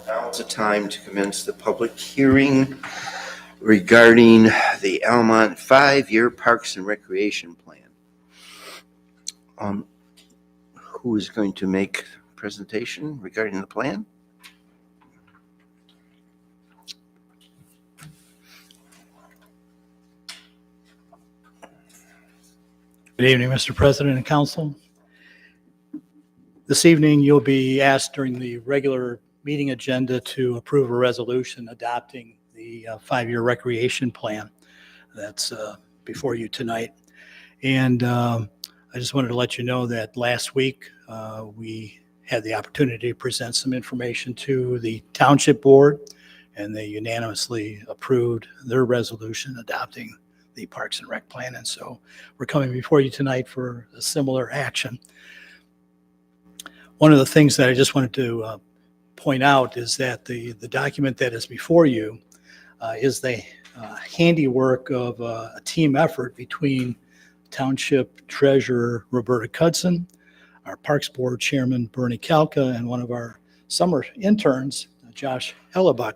Now's the time to commence the public hearing regarding the Almont 5-year Parks and Recreation Plan. Who is going to make a presentation regarding the plan? Good evening, Mr. President and Council. This evening, you'll be asked during the regular meeting agenda to approve a resolution adopting the 5-year recreation plan that's before you tonight. And I just wanted to let you know that last week we had the opportunity to present some information to the Township Board, and they unanimously approved their resolution adopting the Parks and Rec plan. And so we're coming before you tonight for a similar action. One of the things that I just wanted to point out is that the document that is before you is the handiwork of a team effort between Township Treasurer Roberta Cudson, our Parks Board Chairman Bernie Kalka, and one of our summer interns, Josh Hellebuck,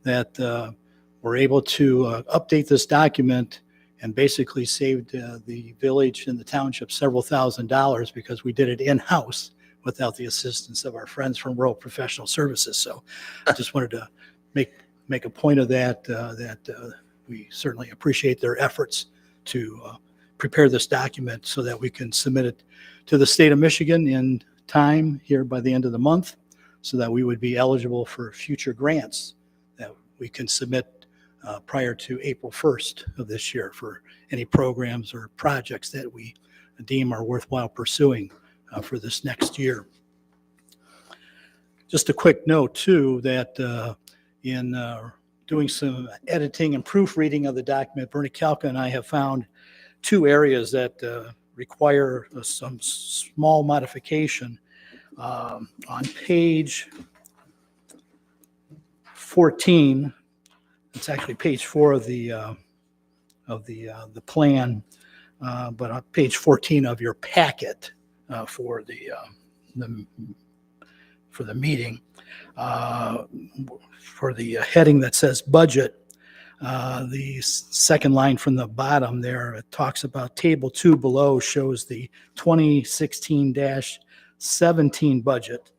that were able to update this document and basically saved the village and the township several $1,000s because we did it in-house without the assistance of our friends from Rural Professional Services. So I just wanted to make a point of that, we certainly appreciate their efforts to prepare this document so that we can submit it to the state of Michigan in time here by the end of the month so that we would be eligible for future grants that we can submit prior to April 1st of this year for any programs or projects that we deem are worthwhile pursuing for this next year. Just a quick note too, that in doing some editing and proofreading of the document, Bernie Kalka and I have found two areas that require some small modification. On page 14, it's actually page 4 of the plan, but on page 14 of your packet for the meeting, for the heading that says budget, the second line from the bottom there, it talks about table 2 below shows the 2016-17 budget.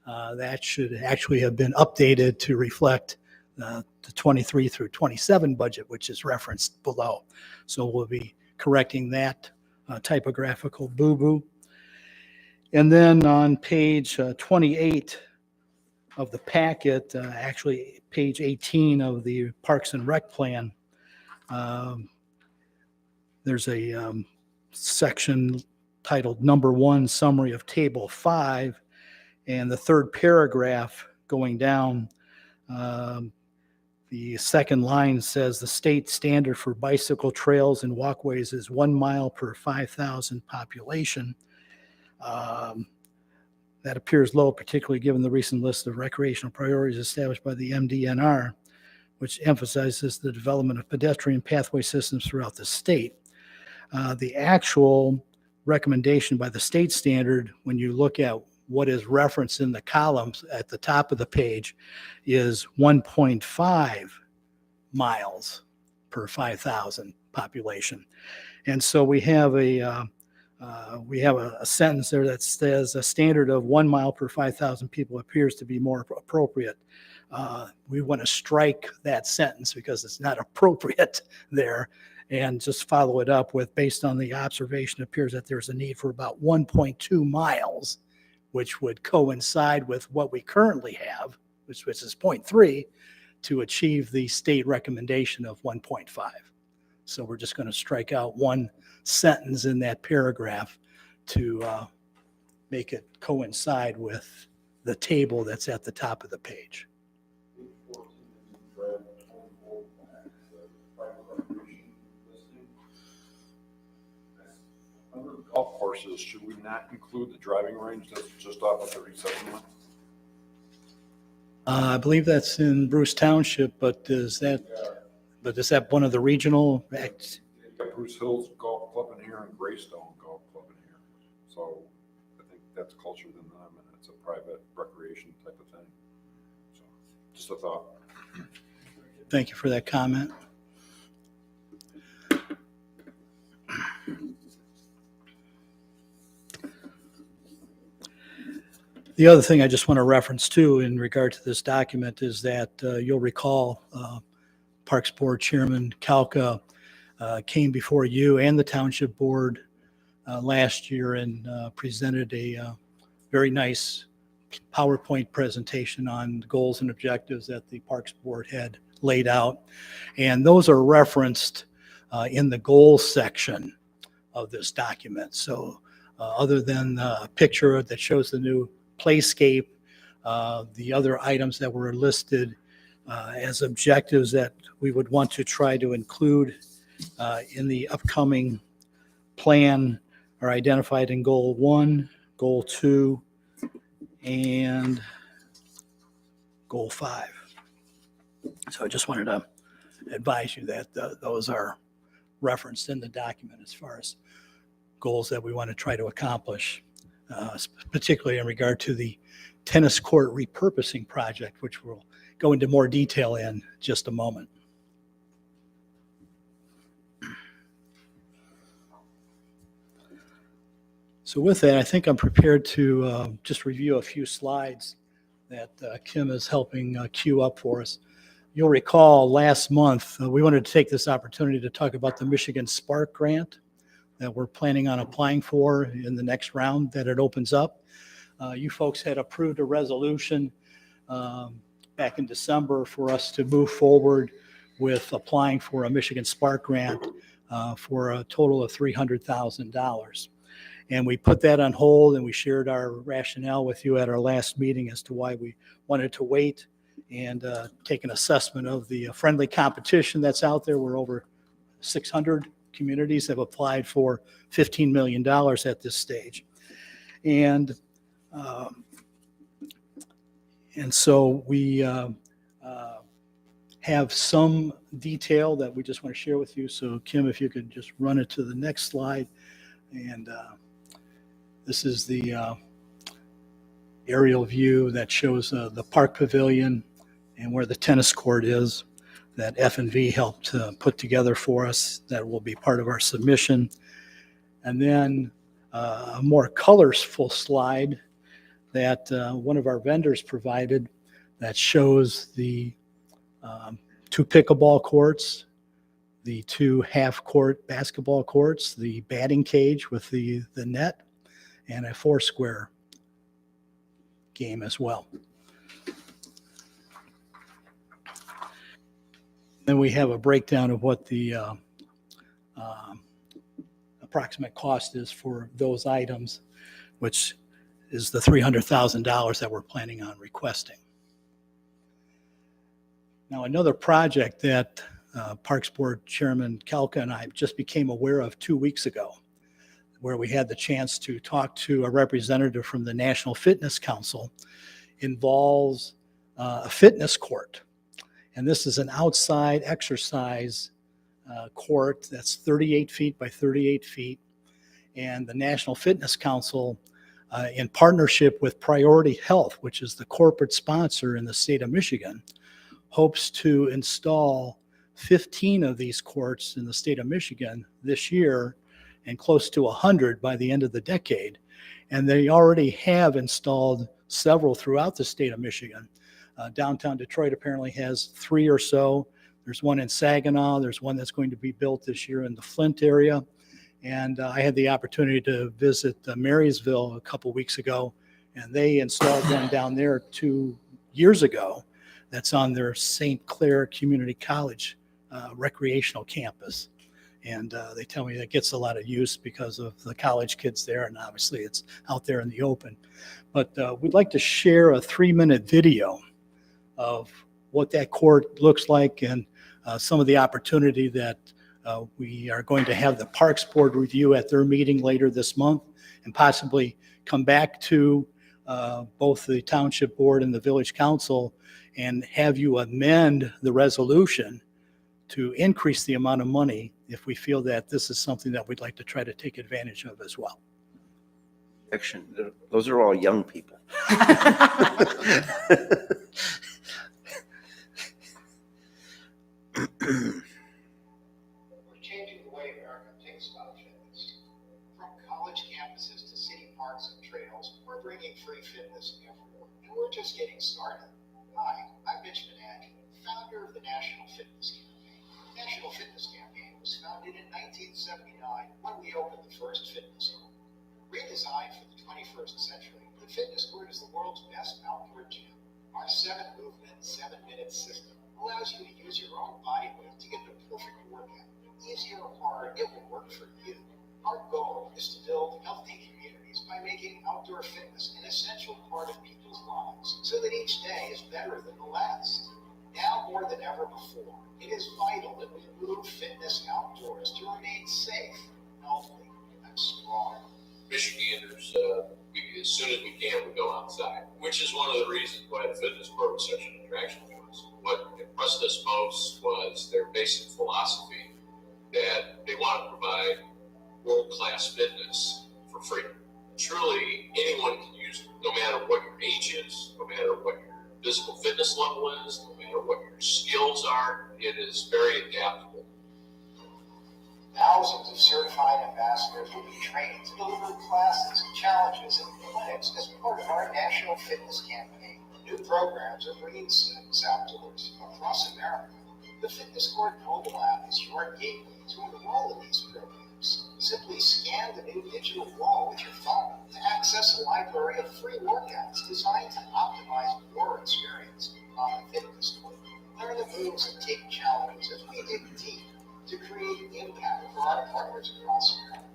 That should actually have been updated to reflect the 23 through 27 budget, which is referenced below. So we'll be correcting that typographical boo-boo. And then on page 28 of the packet, actually page 18 of the Parks and Rec plan, there's a section titled Number 1, Summary of Table 5, and the third paragraph going down, the second line says the state standard for bicycle trails and walkways is 1 mile per 5,000 population. That appears low, particularly given the recent list of recreational priorities established by the MDNR, which emphasizes the development of pedestrian pathway systems throughout the state. The actual recommendation by the state standard, when you look at what is referenced in the columns at the top of the page, is 1.5 miles per 5,000 population. And so we have a sentence there that says a standard of 1 mile per 5,000 people appears to be more appropriate. We want to strike that sentence because it's not appropriate there, and just follow it up with, based on the observation, it appears that there's a need for about 1.2 miles, which would coincide with what we currently have, which is 0.3, to achieve the state recommendation of 1.5. So we're just going to strike out one sentence in that paragraph to make it coincide with the table that's at the top of the page. Under golf courses, should we not include the driving range that's just off of 37 one? I believe that's in Bruce Township, but is that one of the regional acts? Bruce Hills Golf Club in here and Greystone Golf Club in here. So I think that's closer than them, and it's a private recreation type of thing. So Just a thought. Thank you for that comment. The other thing I just want to reference too in regard to this document is that you'll recall Parks Board Chairman Kalka came before you and the Township Board last year and presented a very nice PowerPoint presentation on goals and objectives that the Parks Board had laid out. And those are referenced in the goals section of this document. So other than a picture that shows the new playscape, the other items that were listed as objectives that we would want to try to include in the upcoming plan are identified in Goal 1, Goal 2, and Goal 5. So I just wanted to advise you that those are referenced in the document as far as goals that we want to try to accomplish, particularly in regard to the tennis court repurposing project, which we'll go into more detail in just a moment. So with that, I think I'm prepared to just review a few slides that Kim is helping queue up for us. You'll recall last month, we wanted to take this opportunity to talk about the Michigan Spark Grant that we're planning on applying for in the next round that it opens up. You folks had approved a resolution back in December for us to move forward with applying for a Michigan Spark Grant for a total of $300,000. And we put that on hold and we shared our rationale with you at our last meeting as to why we wanted to wait and take an assessment of the friendly competition that's out there. We're over 600 communities have applied for $15 million at this stage. And so we have some detail that we just want to share with you. So Kim, if you could just run it to the next slide. And this is the aerial view that shows the park pavilion and where the tennis court is that F&V helped put together for us. That will be part of our submission. And then a more colorful slide that one of our vendors provided that shows the 2 pickleball courts, the 2 half-court basketball courts, the batting cage with the net, and a 4-square game as well. Then we have a breakdown of what the approximate cost is for those items, which is the $300,000 that we're planning on requesting. Now, another project that Parks Board Chairman Kalka and I just became aware of 2 weeks ago, where we had the chance to talk to a representative from the National Fitness Council, involves a fitness court. And this is an outside exercise court that's 38 feet by 38 feet. And the National Fitness Council, in partnership with Priority Health, which is the corporate sponsor in the state of Michigan, hopes to install 15 of these courts in the state of Michigan this year and close to 100 by the end of the decade. And they already have installed several throughout the state of Michigan. Downtown Detroit apparently has 3 or so. There's one in Saginaw. There's one that's going to be built this year in the Flint area. And I had the opportunity to visit Marysville a couple weeks ago, and they installed one down there 2 years ago. That's on their St. Clair Community College recreational campus. And they tell me that gets a lot of use because of the college kids there, and obviously it's out there in the open. But we'd like to share a 3-minute video of what that court looks like and some of the opportunity that we are going to have the Parks Board review at their meeting later this month, and possibly come back to both the Township Board and the Village Council and have you amend the resolution to increase the amount of money if we feel that this is something that we'd like to try to take advantage of as well. Action. Those are all young people. We're changing the way America thinks about fitness. From college campuses to city parks and trails, we're bringing free fitness everywhere, and we're just getting started. Hi, I'm Mitch Menachie, founder of the National Fitness Campaign. The National Fitness Campaign was founded in 1979 when we opened the first fitness home. Redesigned for the 21st century, the Fitness Court is the world's best outdoor gym. Our 7-movement, 7-minute system allows you to use your own body weight to get the perfect workout. Easy or hard, it will work for you. Our goal is to build healthy communities by making outdoor fitness an essential part of people's lives so that each day is better than the last. Now more than ever before, it is vital that we move fitness outdoors to remain safe, healthy, and strong. Michiganders, as soon as we can, we go outside, which is one of the reasons why the fitness court was such an attraction to us. What impressed us most was their basic philosophy that they want to provide world-class fitness for free. Truly, anyone can use it, no matter what your age is, no matter what your physical fitness level is, no matter what your skills are. It is very adaptable. Thousands of certified ambassadors will be trained to deliver classes, challenges, and clinics as part of our National Fitness Campaign. New programs are bringing students outdoors across America. The Fitness Court mobile app is your gateway to enroll in these programs. Simply scan the new digital wall with your phone to access a library of free workouts designed to optimize your experience on the Fitness Court. Learn the moves and take challenges as we dig deep to create impact for our partners across America.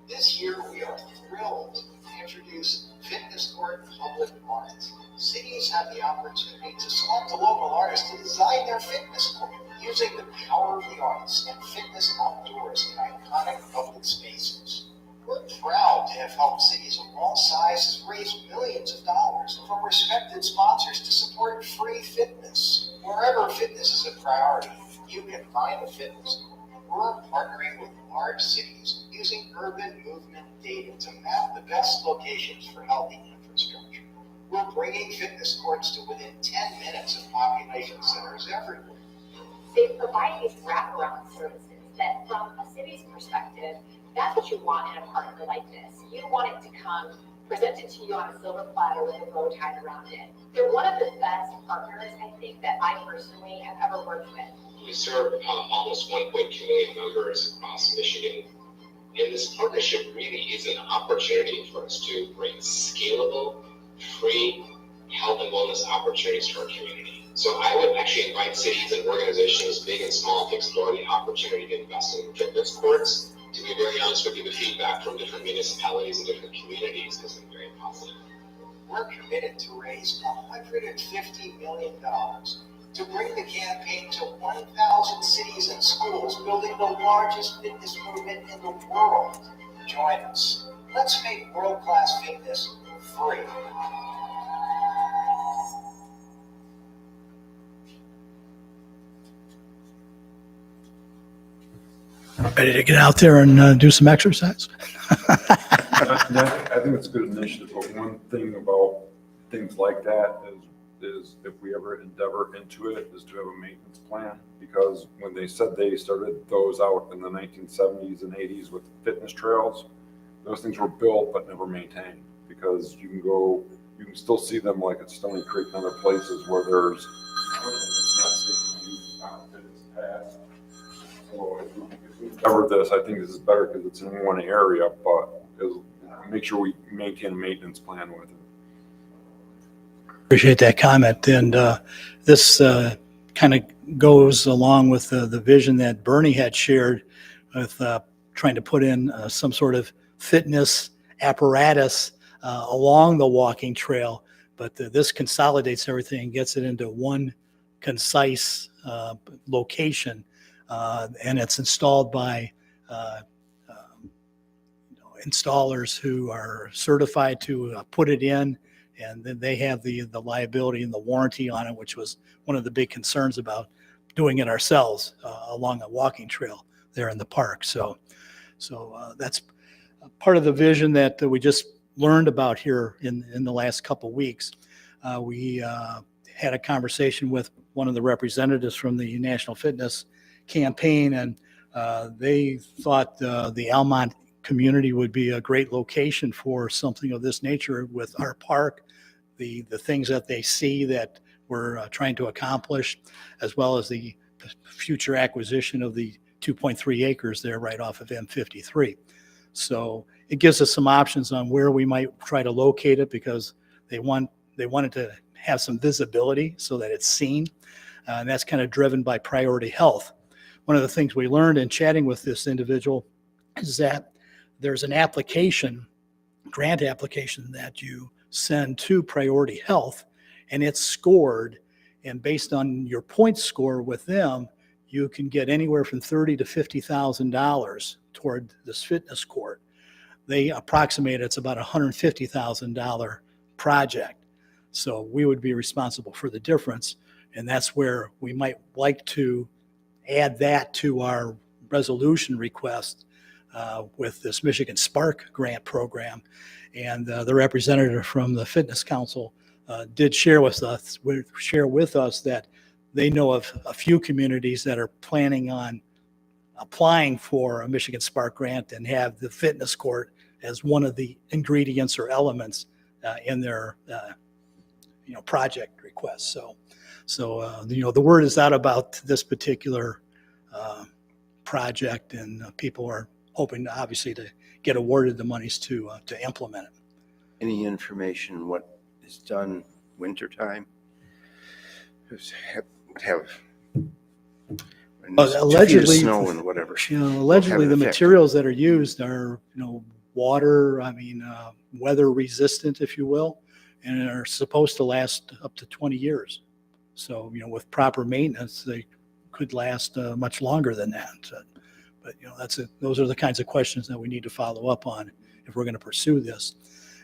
This year, we are thrilled to introduce Fitness Court Public Art. Cities have the opportunity to select a local artist to design their fitness court using the power of the arts and fitness outdoors in iconic public spaces. We're proud to have helped cities of all sizes raise millions of dollars from respected sponsors to support free fitness. Wherever fitness is a priority, you can find a fitness court. We're partnering with large cities using urban movement data to map the best locations for healthy infrastructure. We're bringing fitness courts to within 10 minutes of population centers everywhere. They provide these wraparound services that, from a city's perspective, that's what you want in a partner like this. You want it to come presented to you on a silver platter with a bow tied around it. They're one of the best partners, I think, that I personally have ever worked with. We serve almost 1.2 million members across Michigan. And this partnership really is an opportunity for us to bring scalable, free health and wellness opportunities to our community. So I would actually invite cities and organizations, big and small, to explore the opportunity to invest in fitness courts. To be very honest with you, the feedback from different municipalities and different communities has been very positive. We're committed to raise $150 million to bring the campaign to 1,000 cities and schools, building the largest fitness movement in the world. Join us. Let's make world-class fitness free. Ready to get out there and do some exercise? I think it's a good initiative, but one thing about things like that is if we ever endeavor into it, is to have a maintenance plan. Because when they said they started those out in the 1970s and 80s with fitness trails, those things were built but never maintained. Because you can still see them like at Stony Creek and other places where there's so if we cover this, I think this is better because it's in one area, but make sure we maintain a maintenance plan with it. Appreciate that comment. And this kind of goes along with the vision that Bernie had shared with trying to put in some sort of fitness apparatus along the walking trail. But this consolidates everything and gets it into one concise location. And it's installed by installers who are certified to put it in, and then they have the liability and the warranty on it, which was one of the big concerns about doing it ourselves along a walking trail there in the park. So that's part of the vision that we just learned about here in the last couple of weeks. We had a conversation with one of the representatives from the National Fitness campaign, and they thought the Almont community would be a great location for something of this nature with our park, the things that they see that we're trying to accomplish, as well as the future acquisition of the 2.3 acres there right off of M53. So it gives us some options on where we might try to locate it, because they wanted to have some visibility so that it's seen. And that's kind of driven by Priority Health. One of the things we learned in chatting with this individual is that there's an application, grant application, that you send to Priority Health, and it's scored. And based on your point score with them, you can get anywhere from $30,000 to $50,000 toward this fitness court. They approximate it's about $150,000 project. So we would be responsible for the difference. And that's where we might like to add that to our resolution request with this Michigan Spark grant program. And the representative from the Fitness Council did share with us that they know of a few communities that are planning on applying for a Michigan Spark grant and have the fitness court as one of the ingredients or elements in their project request. So the word is out about this particular project, and people are hoping, obviously, to get awarded the monies to implement it. Any information what is done wintertime? Allegedly, snow and whatever. Allegedly, the materials that are used are, water, weather resistant, if you will, and are supposed to last up to 20 years. So, with proper maintenance, they could last much longer than that. But those are the kinds of questions that we need to follow up on if we're going to pursue this.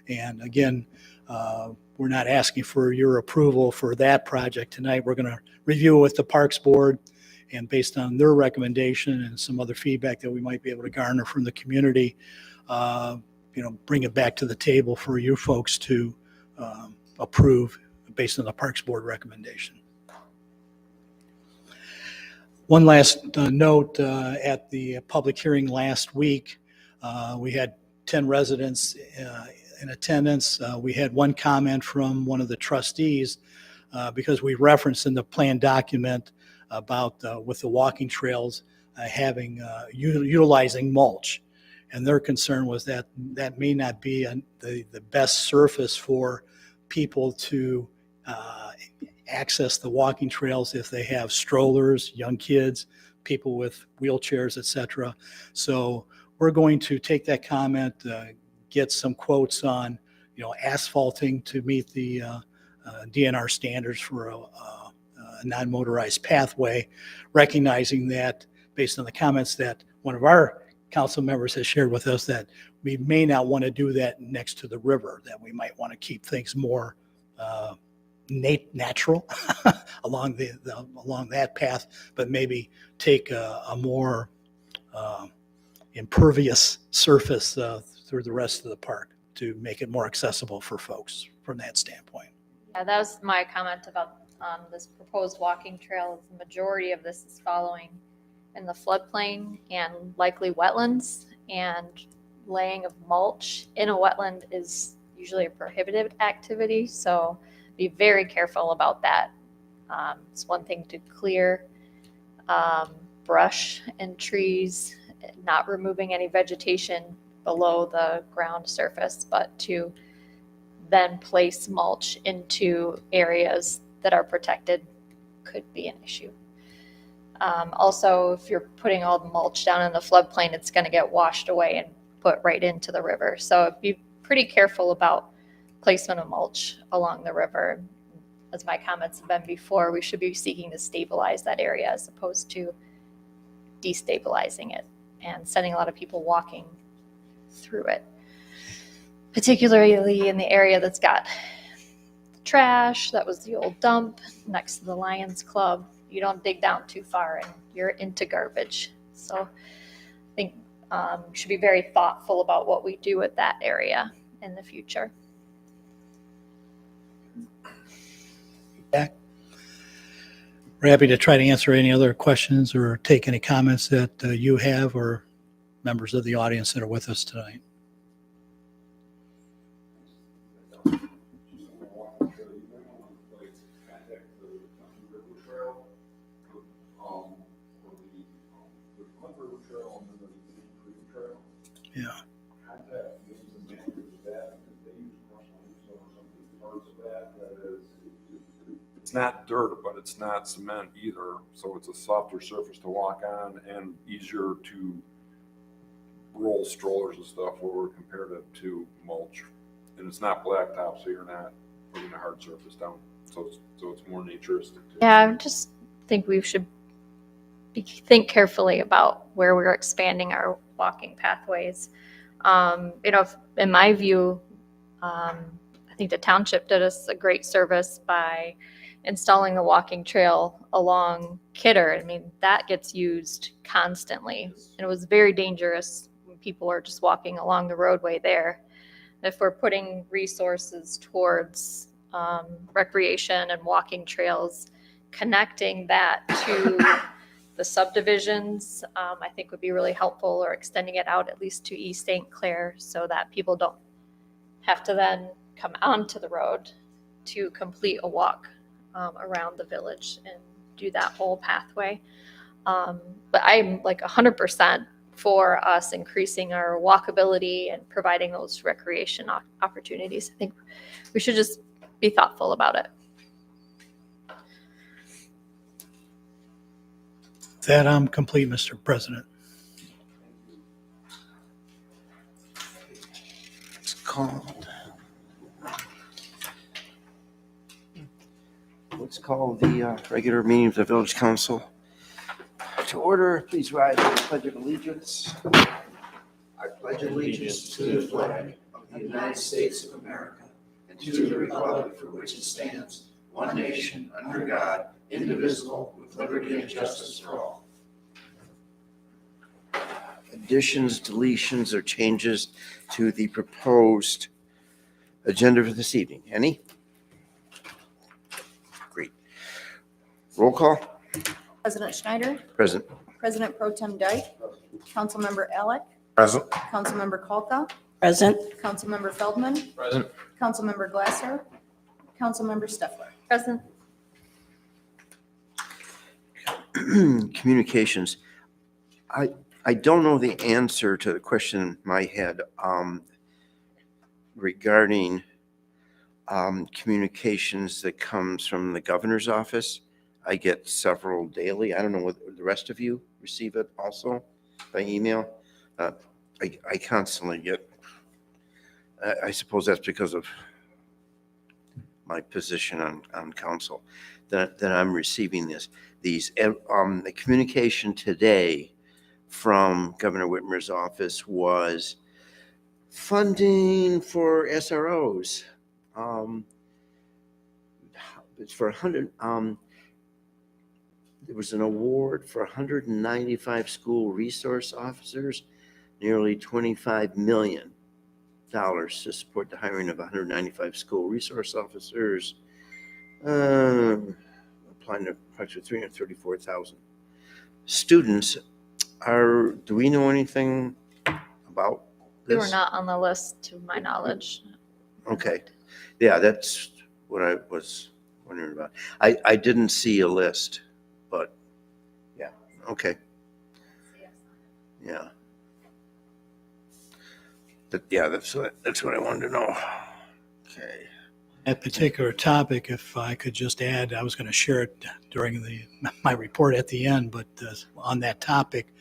And again, we're not asking for your approval for that project tonight. We're going to review it with the Parks Board, and based on their recommendation and some other feedback that we might be able to garner from the community, bring it back to the table for you folks to approve based on the Parks Board recommendation. One last note, at the public hearing last week, we had 10 residents in attendance. We had one comment from one of the trustees because we referenced in the plan document about with the walking trails utilizing mulch. And their concern was that that may not be the best surface for people to access the walking trails if they have strollers, young kids, people with wheelchairs, etc. So we're going to take that comment, get some quotes on, asphalting to meet the DNR standards for a non-motorized pathway, recognizing that based on the comments that one of our council members has shared with us, that we may not want to do that next to the river, that we might want to keep things more natural along that path, but maybe take a more impervious surface through the rest of the park to make it more accessible for folks from that standpoint. Yeah, that was my comment about this proposed walking trail. The majority of this is following in the floodplain and likely wetlands, and laying of mulch in a wetland is usually a prohibited activity, so be very careful about that. It's one thing to clear brush and trees, not removing any vegetation below the ground surface, but to then place mulch into areas that are protected could be an issue. Also, if you're putting all the mulch down in the floodplain, it's going to get washed away and put right into the river. So be pretty careful about placement of mulch along the river. As my comments have been before, we should be seeking to stabilize that area as opposed to destabilizing it and sending a lot of people walking through it, particularly in the area that's got trash. That was the old dump next to the Lions Club. You don't dig down too far and you're into garbage. So I think we should be very thoughtful about what we do with that area in the future. We're happy to try to answer any other questions or take any comments that you have or members of the audience that are with us tonight. Yeah. It's not dirt, but it's not cement either, so it's a softer surface to walk on and easier to roll strollers and stuff over compared to mulch. And it's not blacktop, so you're not putting a hard surface down. So it's more naturistic too. Yeah, I just think we should think carefully about where we're expanding our walking pathways. In my view, I think the township did us a great service by installing a walking trail along Kidder. I mean, that gets used constantly, and it was very dangerous when people are just walking along the roadway there. If we're putting resources towards recreation and walking trails, connecting that to the subdivisions, I think would be really helpful, or extending it out at least to East St. Clair so that people don't have to then come onto the road to complete a walk around the village and do that whole pathway. But I'm like 100% for us increasing our walkability and providing those recreation opportunities. I think we should just be thoughtful about it. That I'm complete, Mr. President. It's called. Let's call the regular meeting of the Village Council to order. Please rise for the Pledge of Allegiance. I pledge allegiance to the flag of the United States of America and to the republic for which it stands, one nation, under God, indivisible, with liberty and justice for all. Additions, deletions, or changes to the proposed agenda for this evening? Any? Great. Roll call. President Schneider, Present. President Pro Tem Dyke, Councilmember Alec, Present. Councilmember Kolka, Present. Councilmember Feldman, Present. Councilmember Glasser, Councilmember Steffler. Present. Communications. I don't know the answer to the question in my head regarding communications that comes from the governor's office. I get several daily. I don't know whether the rest of you receive it also by email. I constantly get, I suppose that's because of my position on council, that I'm receiving these. The communication today from Governor Whitmer's office was funding for SROs. It's for 100. There was an award for 195 school resource officers, nearly $25 million to support the hiring of 195 school resource officers, applying to approximately 334,000 students. Do we know anything about We this? were not on the list to my knowledge. Okay. Yeah, that's what I was wondering about. I didn't see a list, but yeah, okay. Yeah. That's what I wanted to know. Okay. That particular topic, if I could just add, I was going to share it during my report at the end, but on that topic,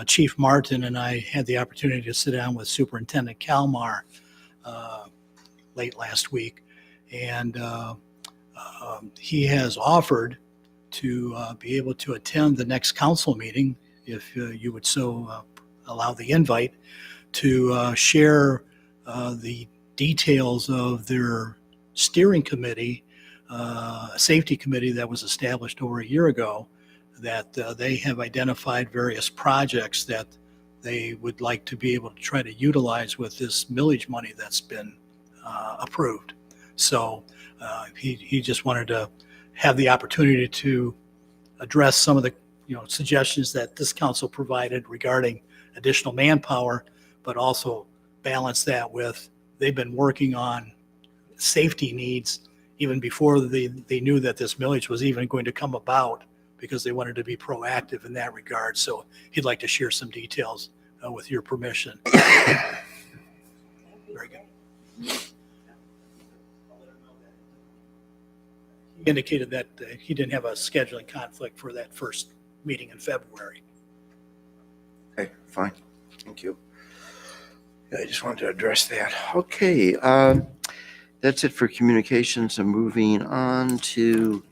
Chief Martin and I had the opportunity to sit down with Superintendent Kalmar late last week, and he has offered to be able to attend the next council meeting, if you would so allow the invite, to share the details of their steering committee, safety committee that was established over a year ago, that they have identified various projects that they would like to be able to try to utilize with this millage money that's been approved. So he just wanted to have the opportunity to address some of the, suggestions that this council provided regarding additional manpower, but also balance that with, they've been working on safety needs even before they knew that this millage was even going to come about, because they wanted to be proactive in that regard. So he'd like to share some details with your permission. Very good. He indicated that he didn't have a scheduling conflict for that first meeting in February. Okay, fine. Thank you. I just wanted to address that. Okay, that's it for communications. I'm moving on to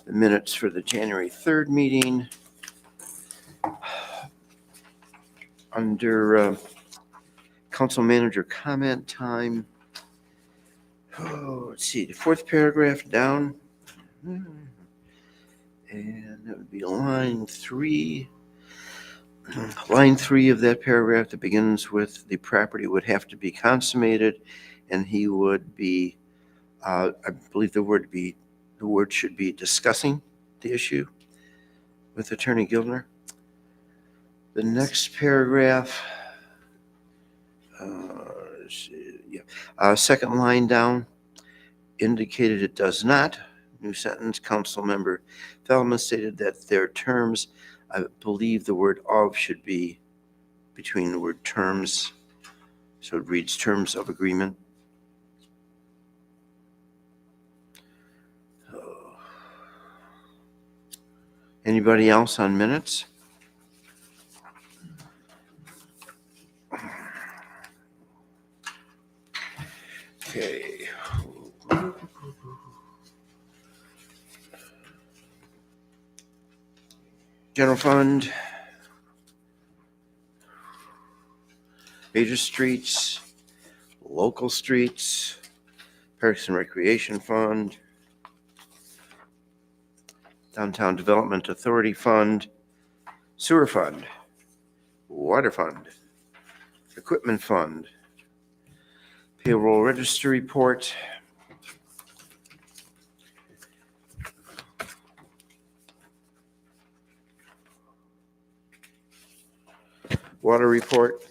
the minutes for the January 3rd meeting. Under council manager comment time. Oh, let's see, the fourth paragraph down. And that would be line 3. Line 3 of that paragraph that begins with the property would have to be consummated, and he would be, I believe the word should be discussing the issue with Attorney Gildner. The next paragraph, second line down, indicated it does not. New sentence, council member Feldman stated that their terms, I believe the word of should be between the word terms. So it reads terms of agreement. Anybody else on minutes? Okay. General fund. Major streets, local streets, Parks and Recreation Fund, Downtown Development Authority Fund, Sewer Fund, Water Fund, Equipment Fund, Payroll Register Report, Water Report,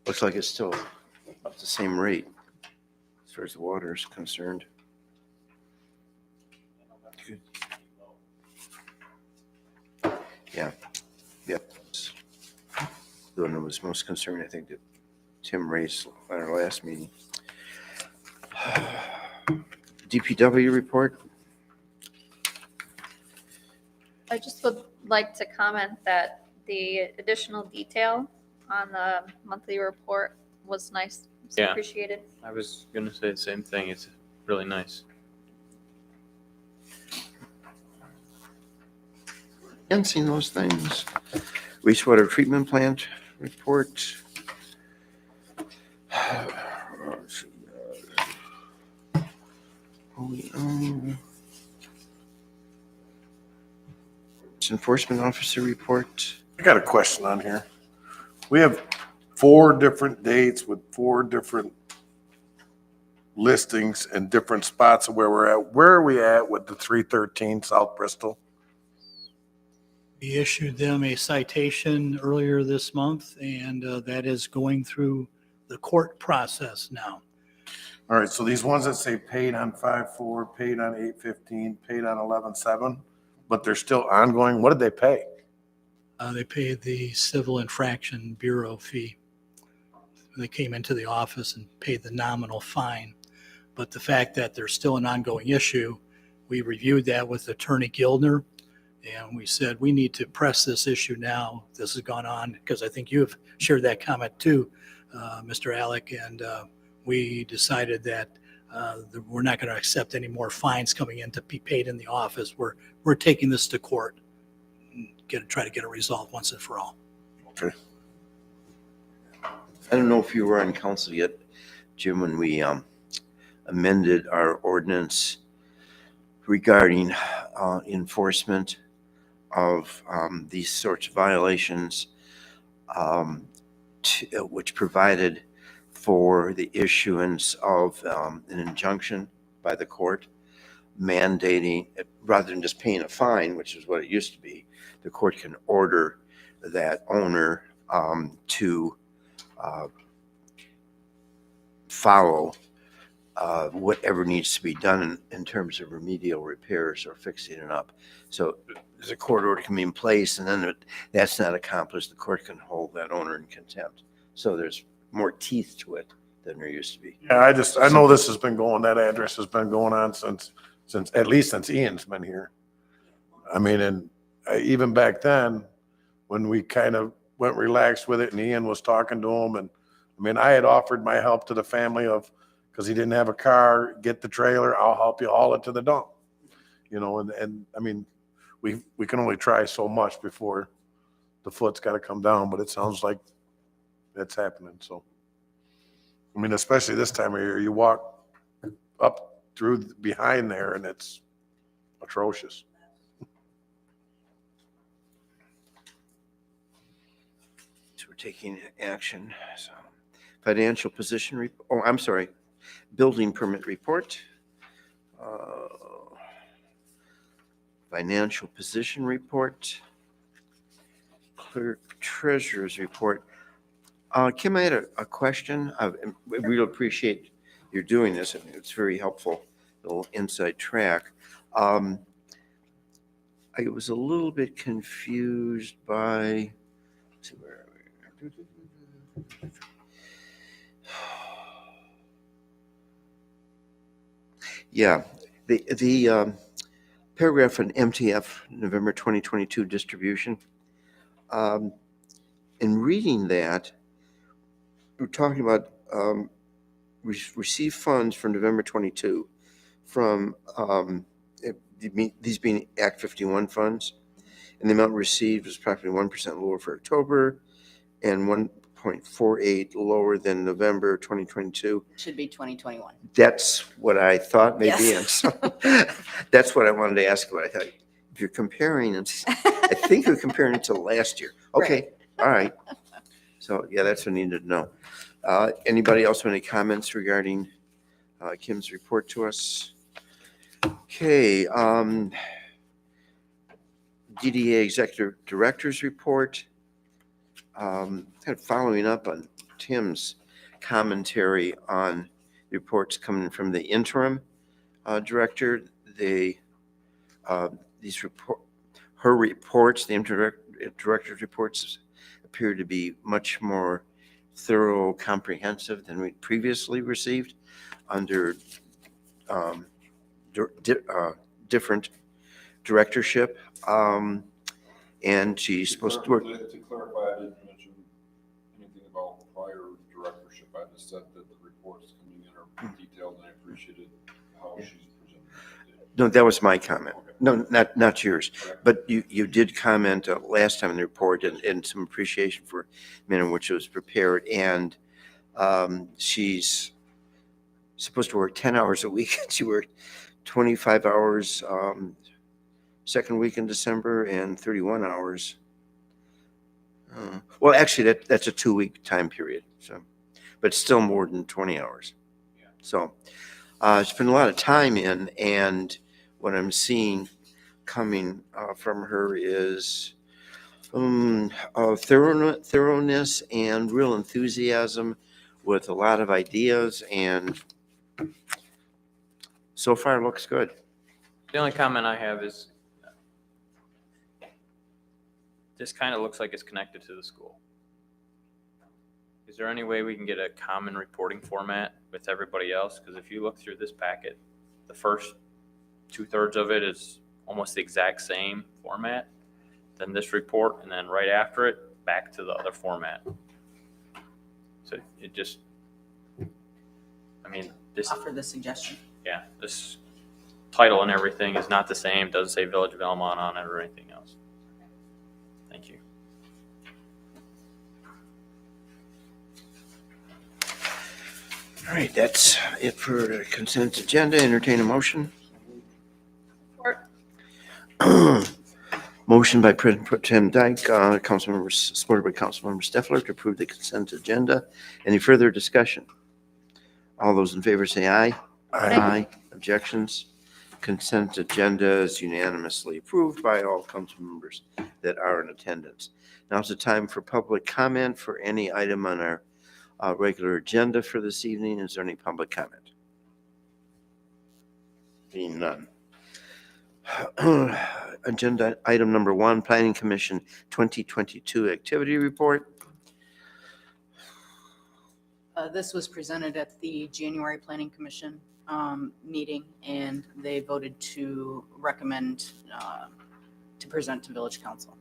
looks like it's still up the same rate as far as the water is concerned. Good. Yeah, yep. The one that was most concerned, I think, that Tim raised at our last meeting. DPW report. I just would like to comment that the additional detail on the monthly report was nice. It's Yeah. appreciated. I was gonna say the same thing. It's really nice. Haven't seen those things. Wastewater treatment plant report. Enforcement officer report. I got a question on here. We have 4 different dates with 4 different listings and different spots of where we're at. Where are we at with the 313 South Bristol? We issued them a citation earlier this month, and that is going through the court process now. All right, so these ones that say paid on 5/4, paid on 8/15, paid on 11/7, but they're still ongoing, what did they pay? They paid the Civil Infraction Bureau fee. They came into the office and paid the nominal fine. But the fact that there's still an ongoing issue, we reviewed that with Attorney Gildner, and we said we need to press this issue now. This has gone on, because I think you have shared that comment too, Mr. Alec, and we decided that we're not going to accept any more fines coming in to be paid in the office. We're taking this to court and try to get it resolved once and for all. Okay. I don't know if you were on council yet, Jim, when we amended our ordinance regarding enforcement of these sorts of violations, which provided for the issuance of an injunction by the court mandating, rather than just paying a fine, which is what it used to be, the court can order that owner to follow whatever needs to be done in terms of remedial repairs or fixing it up. So there's a court order can be in place, and then if that's not accomplished, the court can hold that owner in contempt. So there's more teeth to it than there used to be. Yeah, I know this has been going, that address has been going on since at least since Ian's been here. I mean, and even back then, when we kind of went relaxed with it and Ian was talking to him, and I mean, I had offered my help to the family because he didn't have a car, get the trailer, I'll help you haul it to the dump. You know, and I mean, we can only try so much before the foot's got to come down, but it sounds like that's happening. So, I mean, especially this time of year, you walk up through behind there and it's atrocious. So we're taking action. So financial position, I'm sorry, building permit report. Financial position report. Clerk treasurer's report. Kim, I had a question. I really appreciate you're doing this, and it's very helpful, little inside track. I was a little bit confused by, let's see, where are we? Yeah, the paragraph on MTF, November 2022 distribution. In reading that, we're talking about we received funds from November 22 from these being Act 51 funds, and the amount received was approximately 1% lower for October and 1.48 lower than November 2022. Should be 2021. That's what I thought maybe. Yes. And so that's what I wanted to ask about. I thought, if you're comparing, I think you're comparing it to last year. Okay, all right. So yeah, that's what I needed to know. Anybody else have any comments regarding Kim's report to us? Okay, DDA Executive Director's report. Kind of following up on Tim's commentary on reports coming from the interim director. Her reports, the interim director's reports, appear to be much more thorough, comprehensive than we previously received under different directorship. And she's supposed to work. To clarify, I didn't mention anything about prior directorship. I just said that the reports coming in are detailed, and I appreciated how she's presented. No, that was my comment. Okay. No, not yours. But you did comment last time in the report and some appreciation for the manner in which it was prepared. And she's supposed to work 10 hours a week. She worked 25 hours second week in December and 31 hours. Well, actually, that's a 2-week time period. So, but still more than 20 hours. Yeah. So spent a lot of time in, and what I'm seeing coming from her is thoroughness and real enthusiasm with a lot of ideas, and so far looks good. The only comment I have is this kind of looks like it's connected to the school. Is there any way we can get a common reporting format with everybody else? Because if you look through this packet, the first 2/3 of it is almost the exact same format. Then this report, and then right after it, back to the other format. So it just, I mean, this, Offer the suggestion. yeah, this title and everything is not the same. Doesn't say Village of Elmont on it or anything else. Thank you. All right, that's it for the consent agenda. Entertain a motion. Motion by President Pro Tem Dyke, supported by Councilmember Steffler, to approve the consent agenda. Any further discussion? All those in favor say aye. Aye. Objections? Consent agenda is unanimously approved by all council members that are in attendance. Now's the time for public comment for any item on our regular agenda for this evening. Is there any public comment? Seeing none. Agenda item number 1, Planning Commission 2022 Activity Report. This was presented at the January Planning Commission meeting, and they voted to recommend to present to Village Council.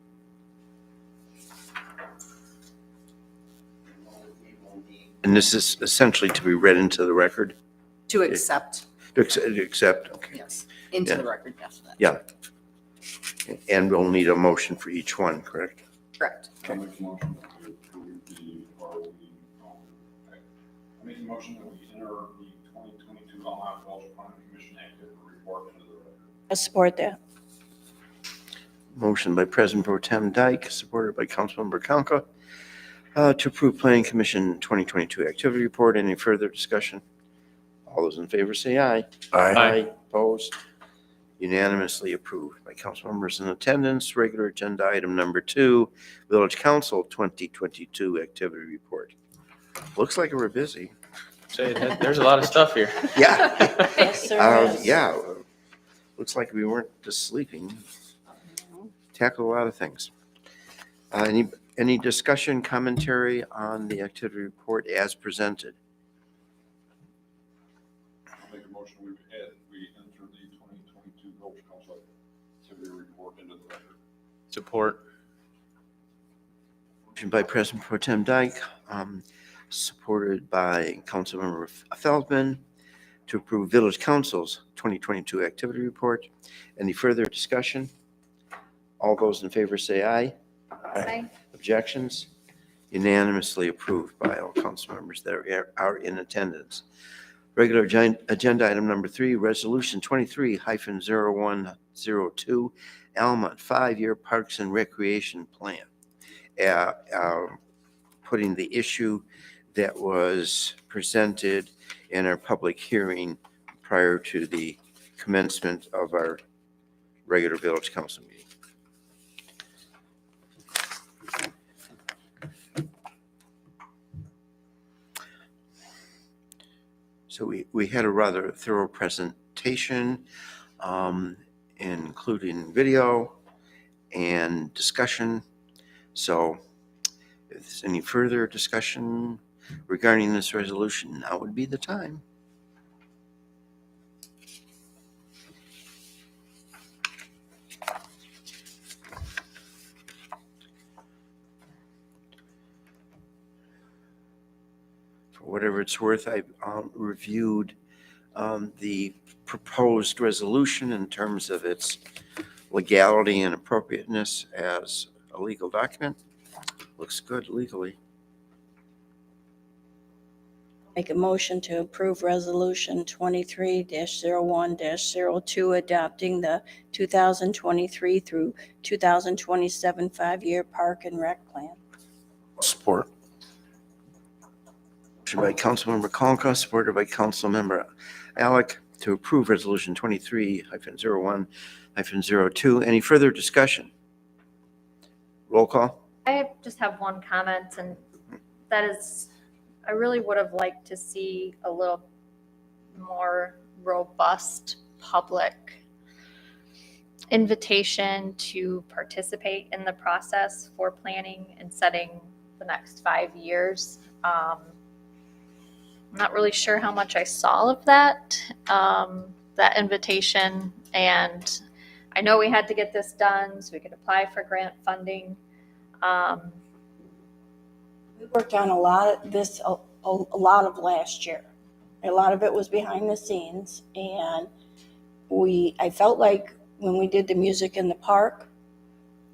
And this is essentially to be read into the record? To accept, To accept, okay. yes, into Yeah. the record, yes. Yeah. And we'll need a motion for each one, correct? Correct. I make a motion that we approve I make a motion that we enter the 2022 Belmont Village Planning Commission Activity Report into the record. I support that. Motion by President Pro Tem Dyke, supported by Councilmember Conca, to approve Planning Commission 2022 Activity Report. Any further discussion? All those in favor say aye. Aye. Opposed? Unanimously approved by council members in attendance. Regular agenda item number 2, Village Council 2022 Activity Report. Looks like we're busy. Say, there's a lot of stuff here. Yeah. Yes, there is. Yeah. Looks like we weren't just sleeping. Tackled a lot of things. Any discussion, commentary on the activity report as presented? I make a motion we enter the 2022 Village Council Activity Report into the record. Support. Motion by President Pro Tem Dyke, supported by Councilmember Feldman, to approve Village Council's 2022 activity report. Any further discussion? All those in favor say aye. Aye. Objections? Unanimously approved by all council members that are in attendance. Regular agenda item number 3, Resolution 23-0102, Almont 5-year Parks and Recreation Plan. Putting the issue that was presented in our public hearing prior to the commencement of our regular village council meeting. So we had a rather thorough presentation, including video and discussion. So if there's any further discussion regarding this resolution, now would be the time. For whatever it's worth, I've reviewed the proposed resolution in terms of its legality and appropriateness as a legal document. Looks good legally. Make a motion to approve Resolution 23-01-02, adopting the 2023 through 2027 5-year Park and Rec Plan. Support. Motion by Councilmember Conca, supported by Councilmember Alec, to approve Resolution 23-01-02. Any further discussion? Roll call? I just have one comment, and that is, I really would have liked to see a little more robust public invitation to participate in the process for planning and setting the next 5 years. I'm not really sure how much I saw of that invitation, and I know we had to get this done so we could apply for grant funding. We worked on a lot of this, a lot of last year. A lot of it was behind the scenes, and I felt like when we did the music in the park,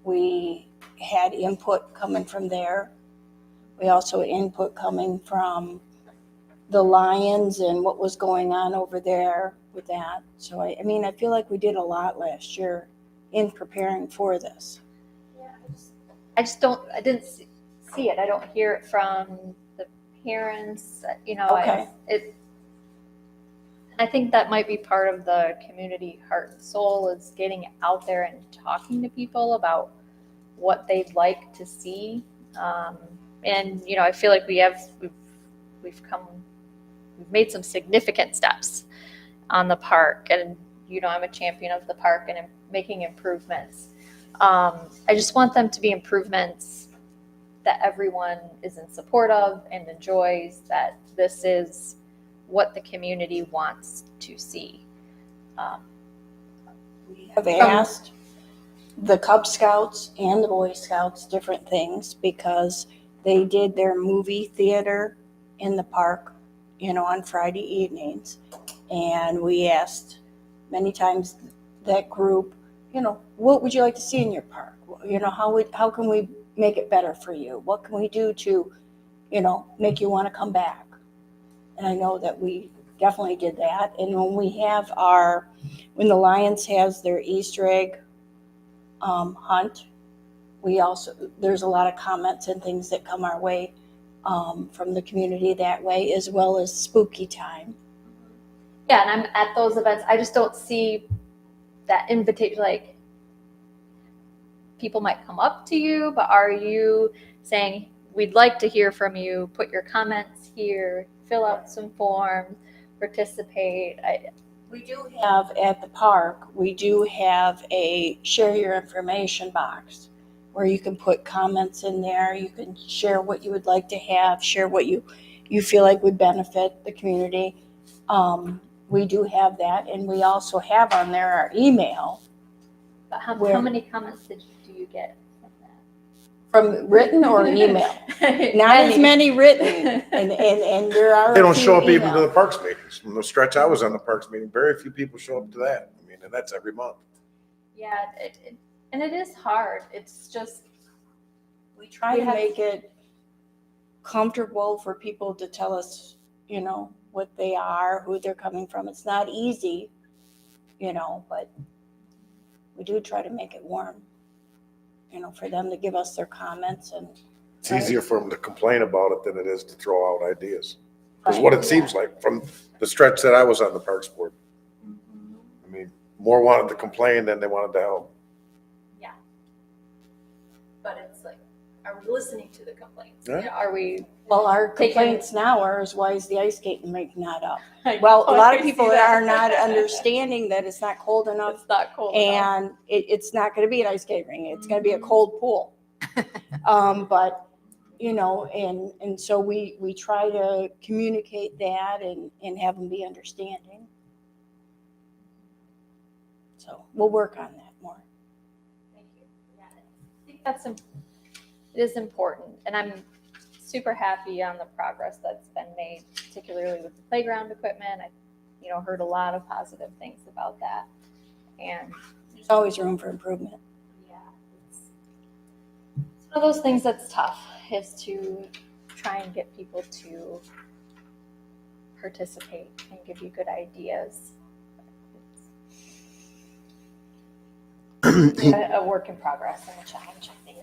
we had input coming from there. We also had input coming from the Lions and what was going on over there with that. So I mean, I feel like we did a lot last year in preparing for this. I didn't see it. I don't hear it from the parents, Okay. I think that might be part of the community heart and soul is getting out there and talking to people about what they'd like to see. And, you know, I feel like we've made some significant steps on the park, and, you know, I'm a champion of the park and making improvements. I just want them to be improvements that everyone is in support of and enjoys, that this is what the community wants to see. We have asked the Cub Scouts and the Boy Scouts different things because they did their movie theater in the park, you know, on Friday evenings. And we asked many times that group, you know, what would you like to see in your park? You know, how can we make it better for you? What can we do to, you know, make you want to come back? And I know that we definitely did that. And when the Lions has their Easter egg hunt, there's a lot of comments and things that come our way from the community that way, as well as spooky time. Yeah, and I'm at those events. I just don't see that invitation, like people might come up to you, but are you saying, we'd like to hear from you, put your comments here, fill out some forms, participate? We do have at the park, we do have a share your information box where you can put comments in there. You can share what you would like to have, share what you feel like would benefit the community. We do have that, and we also have on there our email. But how many comments do you get from that? From written or email? Not as many written, and there are. They don't a few show up even to email. the parks meetings. From the stretch I was on the parks meeting, very few people show up to that. I mean, and that's every month. Yeah, and it is hard. It's just, We try We to have- make it comfortable for people to tell us, you know, what they are, who they're coming from. It's not easy, you know, but we do try to make it warm, you know, for them to give us their comments. And It's easier for them to complain about it than it is to throw out ideas. Because what it seems like from the stretch that I was on the parks board, I mean, more wanted to complain than they wanted to help. but it's like, are we listening to the complaints? Yeah. You know, are we? well, our Taking- complaints now are, is why is the ice skating rink not up? Well, a lot of people are not understanding that it's not cold enough. It's not cold enough. And it's not going to be an ice skating rink. It's going to be a cold pool. But, you know, and so we try to communicate that and have them be understanding. So we'll work on that more. Thank you. Yeah, I think it is important, and I'm super happy on the progress that's been made, particularly with the playground equipment. I, heard a lot of positive things about that, and There's always room for improvement. yeah, it's one of those things that's tough, is to try and get people to participate and give you good ideas. It's a work in progress and a challenge, I think.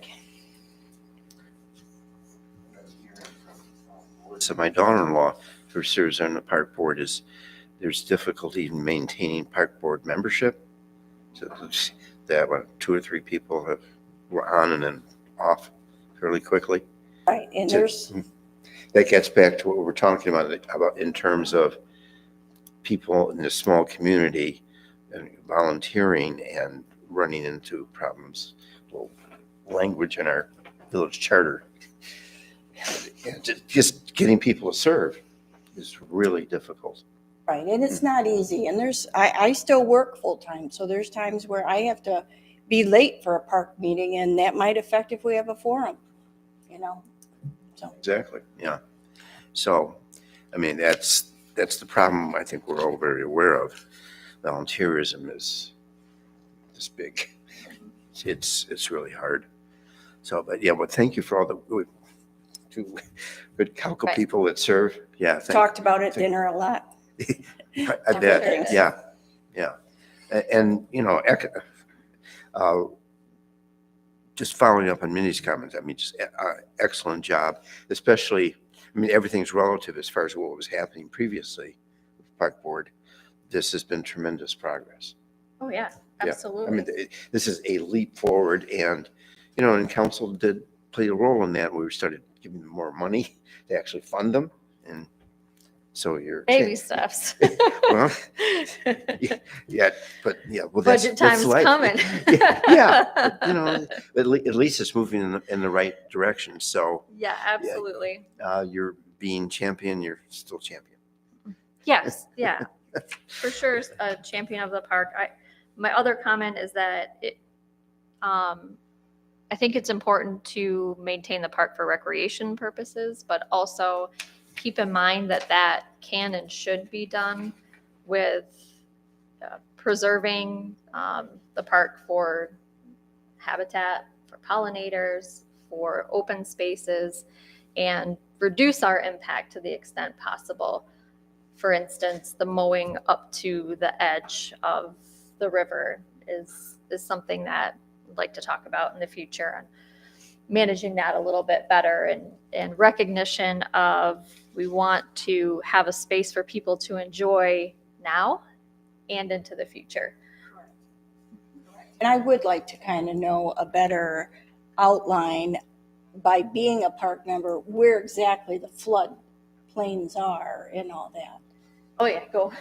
So my daughter-in-law, who serves on the park board, there's difficulty in maintaining park board membership. So that when 2 or 3 people were on and then off fairly quickly. Right, and there's, That gets back to what we were talking about in terms of people in this small community and volunteering and running into problems. Well, language in our village charter. And just getting people to serve is really difficult. right, and it's not easy. And I still work full-time, so there's times where I have to be late for a park meeting, and that might affect if we have a forum, so. Exactly, yeah. So, I mean, that's the problem I think we're all very aware of. Volunteerism is this big. It's really hard. So, but yeah, well, thank you for all the good Calco Right. people that serve. Yeah, Talked about it at dinner a lot. I bet, things. yeah. And, just following up on Minnie's comments, I mean, just excellent job, especially, I mean, everything's relative as far as what was happening previously with Park Board. this has been tremendous progress. Oh, yeah, Yeah. I absolutely. mean, this is a leap forward, and, you know, and council did play a role in that. We started giving them more money to actually fund them, and so you're. Baby steps. Well, yeah, but yeah, well, that's. Budget that's time's life. coming. Yeah, but, you know, at least it's moving in the right direction. So Yeah, absolutely. you're being champion, you're still champion. Yes, yeah, for sure, a champion of the park. My other comment is that I think it's important to maintain the park for recreation purposes, but also keep in mind that that can and should be done with preserving the park for habitat, for pollinators, for open spaces, and reduce our impact to the extent possible. For instance, the mowing up to the edge of the river is something that I'd like to talk about in the future, and managing that a little bit better, and recognition of we want to have a space for people to enjoy now and into the future. And I would like to kind of know a better outline by being a park member, where exactly the flood plains are and all that. Oh yeah, go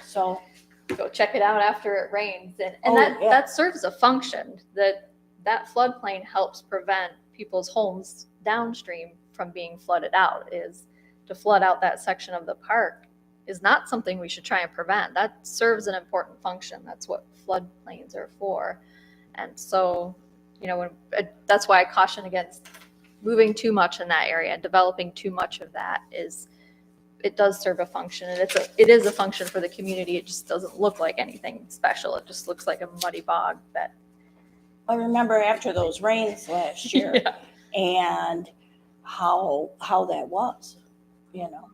check it out after it rains, and Oh, that yeah. that serves a function. That floodplain helps prevent people's homes downstream from being flooded out. Is to flood out that section of the park is not something we should try and prevent. That serves an important function. That's what floodplains are for. And so, you know, that's why I caution against moving too much in that area. Developing too much of that it does serve a function, and it is a function for the community. It just doesn't look like anything special. It just looks like a muddy bog that. I remember after those rains last year Yeah. and how that was, you know.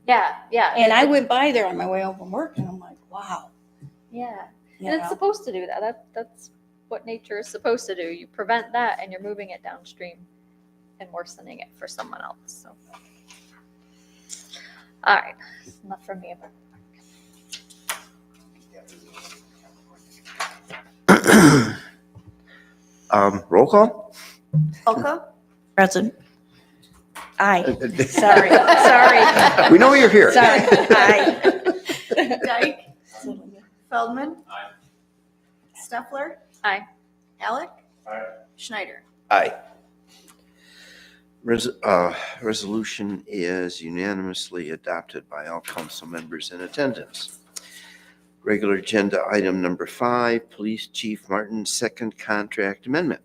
Yeah. And I went by there on my way home from work and I'm like, wow. Yeah. You And it's know? supposed to do that. That's what nature is supposed to do. You prevent that, and you're moving it downstream and worsening it for someone else. So, all right, enough from me. Roll call? Olca? Present. Aye. Sorry. Sorry. We know you're here. Sorry. Aye. Dyke? Feldman? Aye. Steffler? Aye. Alec? Aye. Schneider? Aye. Resolution is unanimously adopted by all council members in attendance. Regular agenda item number 5, Police Chief Martin's second contract amendment.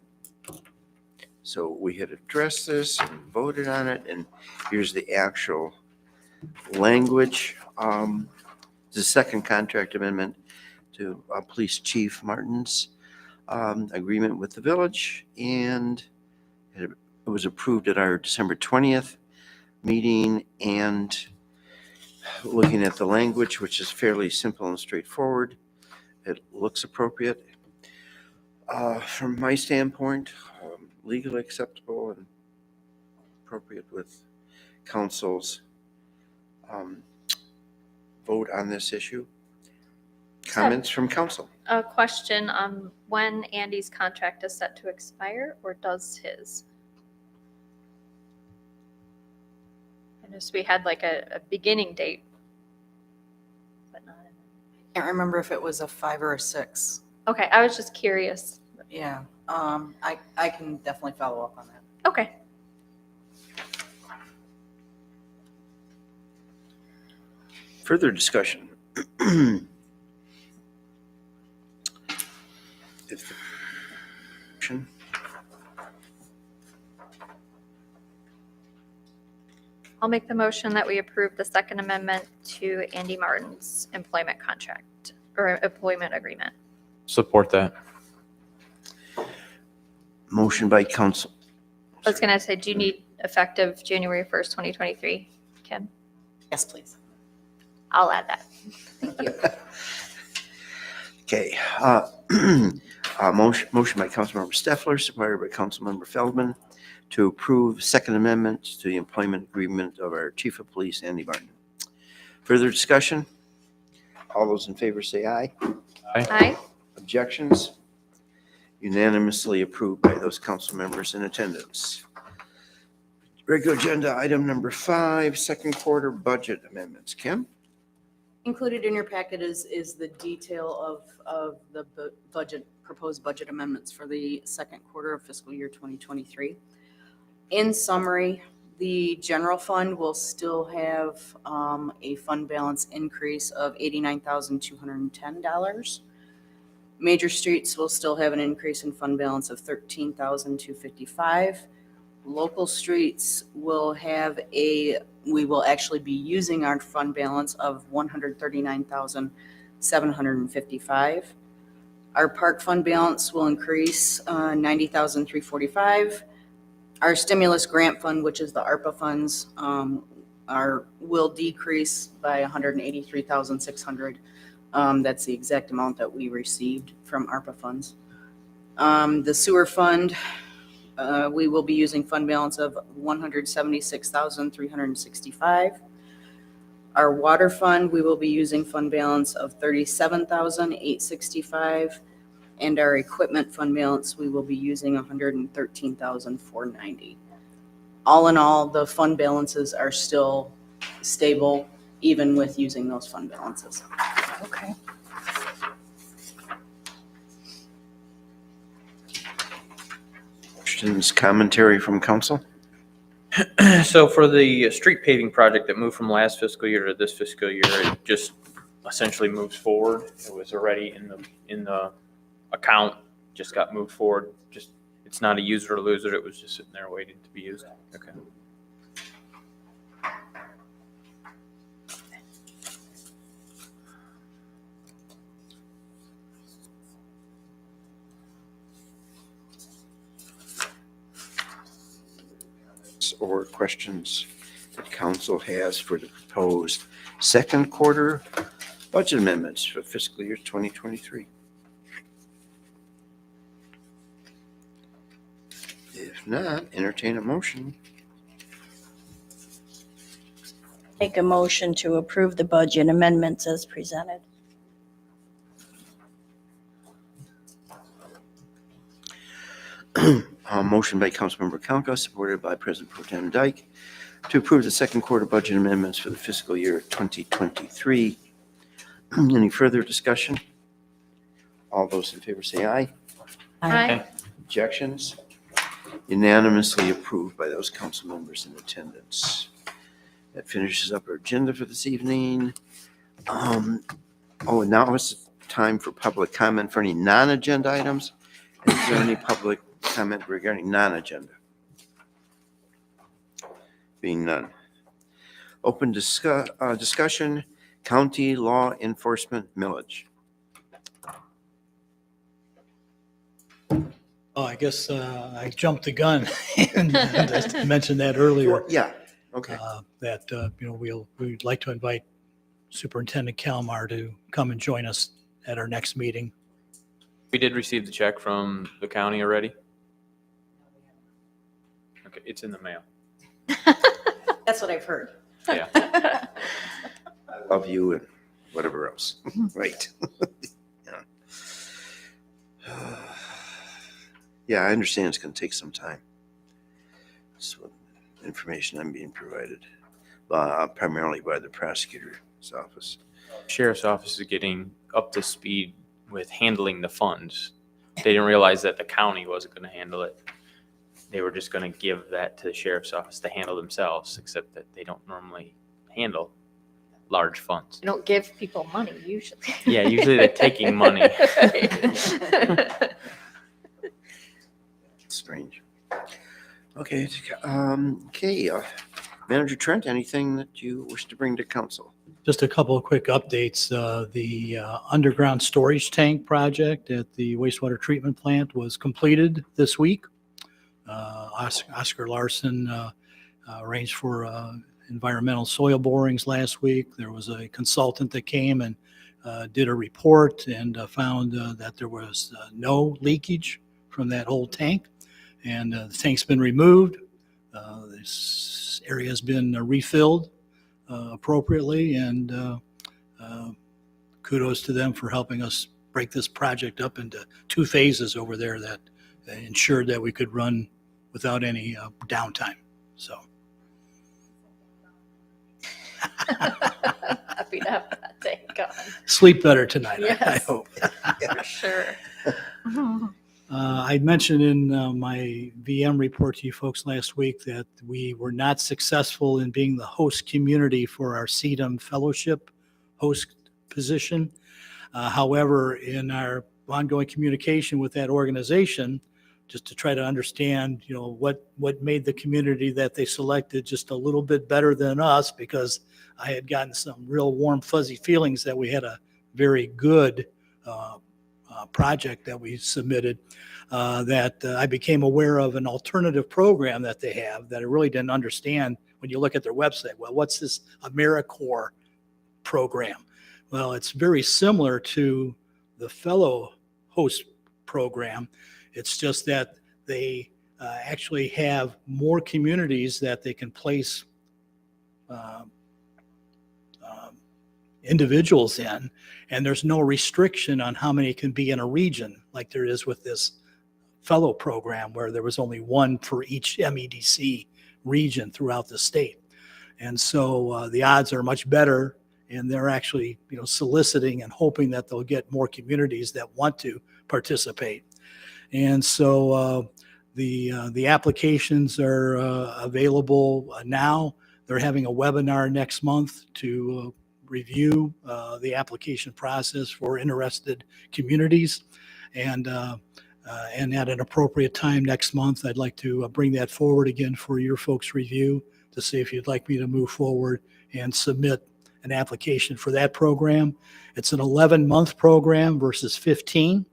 So we had addressed this and voted on it, and here's the actual language. The second contract amendment to Police Chief Martin's agreement with the village, and it was approved at our December 20th meeting. And looking at the language, which is fairly simple and straightforward, it looks appropriate. From my standpoint, legally acceptable and appropriate with council's vote on this issue. Comments from council? A question on when Andy's contract is set to expire, or does his? I noticed we had like a beginning date, but not. Can't remember if it was a 5 or a 6. Okay, I was just curious. Yeah, I can definitely follow up on that. Okay. Further discussion? If the motion, I'll make the motion that we approve the second amendment to Andy Martin's employment contract or employment agreement. Support that. motion by council. I was gonna say, do you need effective January 1st, 2023, Kim? Yes, please. I'll add that. Thank you. Okay, motion by Councilmember Steffler, supported by Councilmember Feldman, to approve second amendment to the employment agreement of our Chief of Police, Andy Martin. Further discussion? All those in favor say aye. Aye. Objections? Unanimously approved by those council members in attendance. Regular agenda item number 5, second quarter budget amendments. Kim? Included in your packet is the detail of the budget, proposed budget amendments for the second quarter of fiscal year 2023. In summary, the general fund will still have a fund balance increase of $89,210. Major streets will still have an increase in fund balance of $13,255. Local streets will have we will actually be using our fund balance of $139,755. Our park fund balance will increase $90,345. Our stimulus grant fund, which is the ARPA funds, will decrease by $183,600. That's the exact amount that we received from ARPA funds. The sewer fund, we will be using fund balance of $176,365. Our water fund, we will be using fund balance of $37,865. And our equipment fund balance, we will be using $113,490. All in all, the fund balances are still stable, even with using those fund balances. Okay. Questions, commentary from council? So for the street paving project that moved from last fiscal year to this fiscal year, it just essentially moves forward. It was already in the account, just got moved forward. Just, it's not a use it or lose it. It was just sitting there waiting to be used. Okay. Or questions that council has for the proposed second quarter budget amendments for fiscal year 2023? If not, entertain a motion. Make a motion to approve the budget amendments as presented. Motion by Councilmember Kalinka, supported by President Pro Tem Dyke, to approve the second quarter budget amendments for the fiscal year 2023. Any further discussion? All those in favor say aye. Aye. Objections? Unanimously approved by those council members in attendance. That finishes up our agenda for this evening. And now it's time for public comment for any non-agenda items. Is there any public comment regarding non-agenda? Being none. Open discussion, county law enforcement millage. Oh, I guess I jumped the gun and mentioned that earlier. Yeah, okay. That we'd like to invite Superintendent Kalmar to come and join us at our next meeting. We did receive the check from the county already. Okay, it's in the mail. That's what I've heard. Yeah. I love you and whatever else. Right. Yeah, I understand it's going to take some time. So information I'm being provided primarily by the prosecutor's office. Sheriff's office is getting up to speed with handling the funds. They didn't realize that the county wasn't going to handle it. They were just going to give that to the sheriff's office to handle themselves, except that they don't normally handle large funds. You don't give people money usually. Yeah, usually they're taking money. Strange. Okay. Manager Trent, anything that you wish to bring to council? Just a couple of quick updates. The underground storage tank project at the wastewater treatment plant was completed this week. Oscar Larson arranged for environmental soil borings last week. There was a consultant that came and did a report and found that there was no leakage from that whole tank. And the tank's been removed. This area has been refilled appropriately and kudos to them for helping us break this project up into 2 phases over there that ensured that we could run without any downtime. So. Happy to have that day gone, Sleep better tonight, I Yes. hope. for sure. I mentioned in my VM report to you folks last week that we were not successful in being the host community for our CEDAM Fellowship host position. However, in our ongoing communication with that organization, just to try to understand, what made the community that they selected just a little bit better than us, because I had gotten some real warm, fuzzy feelings that we had a very good project that we submitted, that I became aware of an alternative program that they have that I really didn't understand when you look at their website. Well, what's this AmeriCorps program? Well, it's very similar to the fellow host program. It's just that they actually have more communities that they can place individuals in, and there's no restriction on how many can be in a region like there is with this fellow program, where there was only one for each MEDC region throughout the state. And so the odds are much better, and they're actually soliciting and hoping that they'll get more communities that want to participate. And so the applications are available now. They're having a webinar next month to review the application process for interested communities. And at an appropriate time next month, I'd like to bring that forward again for your folks' review to see if you'd like me to move forward and submit an application for that program. It's an 11-month program versus 15.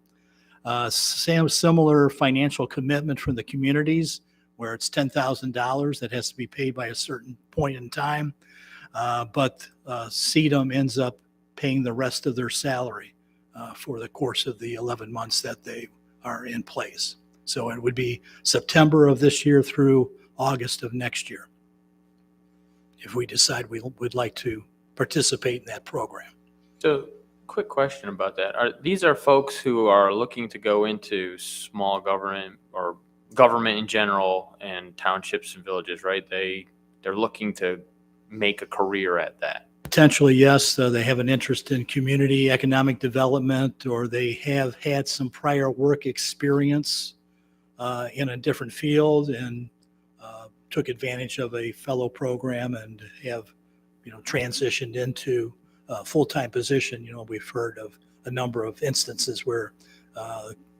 Similar financial commitment from the communities, where it's $10,000 that has to be paid by a certain point in time. But CEDAM ends up paying the rest of their salary for the course of the 11 months that they are in place. So it would be September of this year through August of next year, if we decide we would like to participate in that program. So, quick question about that. These are folks who are looking to go into small government or government in general and townships and villages, right? They're looking to make a career at that. Potentially, yes. They have an interest in community economic development, or they have had some prior work experience in a different field and took advantage of a fellow program and have, transitioned into a full-time position. We've heard of a number of instances where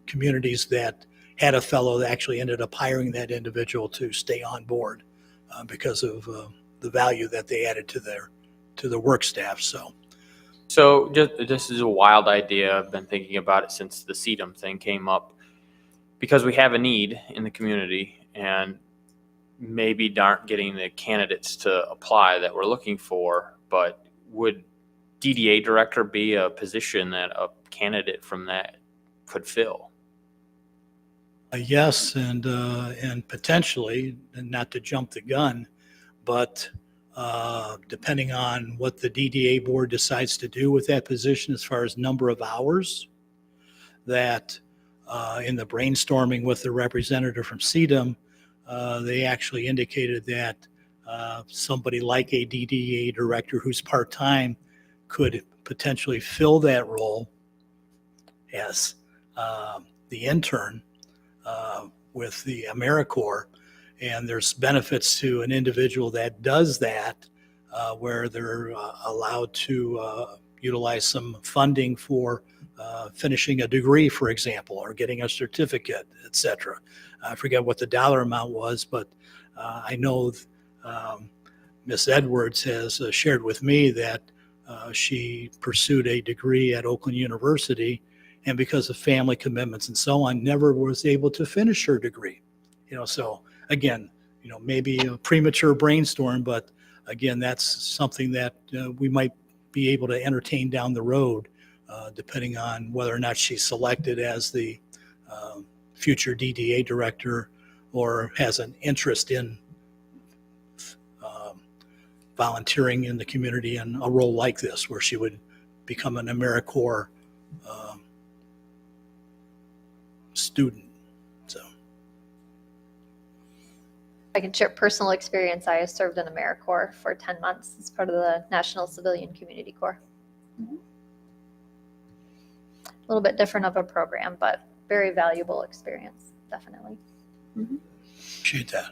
communities that had a fellow that actually ended up hiring that individual to stay on board because of the value that they added to the work staff. So this is a wild idea. I've been thinking about it since the CEDAM thing came up, because we have a need in the community and maybe aren't getting the candidates to apply that we're looking for. But would DDA director be a position that a candidate from that could fill? Yes, and potentially, and not to jump the gun, but depending on what the DDA board decides to do with that position as far as number of hours, that in the brainstorming with the representative from CEDAM, they actually indicated that somebody like a DDA director who's part-time could potentially fill that role as the intern with the AmeriCorps. And there's benefits to an individual that does that, where they're allowed to utilize some funding for finishing a degree, for example, or getting a certificate, etc. I forget what the dollar amount was, but I know Ms. Edwards has shared with me that she pursued a degree at Oakland University, and because of family commitments and so on, never was able to finish her degree. So again, maybe a premature brainstorm, but again, that's something that we might be able to entertain down the road, depending on whether or not she's selected as the future DDA director or has an interest in volunteering in the community in a role like this, where she would become an AmeriCorps student. So, I can share personal experience. I served in AmeriCorps for 10 months as part of the National Civilian Community Corps. A little bit different of a program, but very valuable experience, definitely. appreciate that.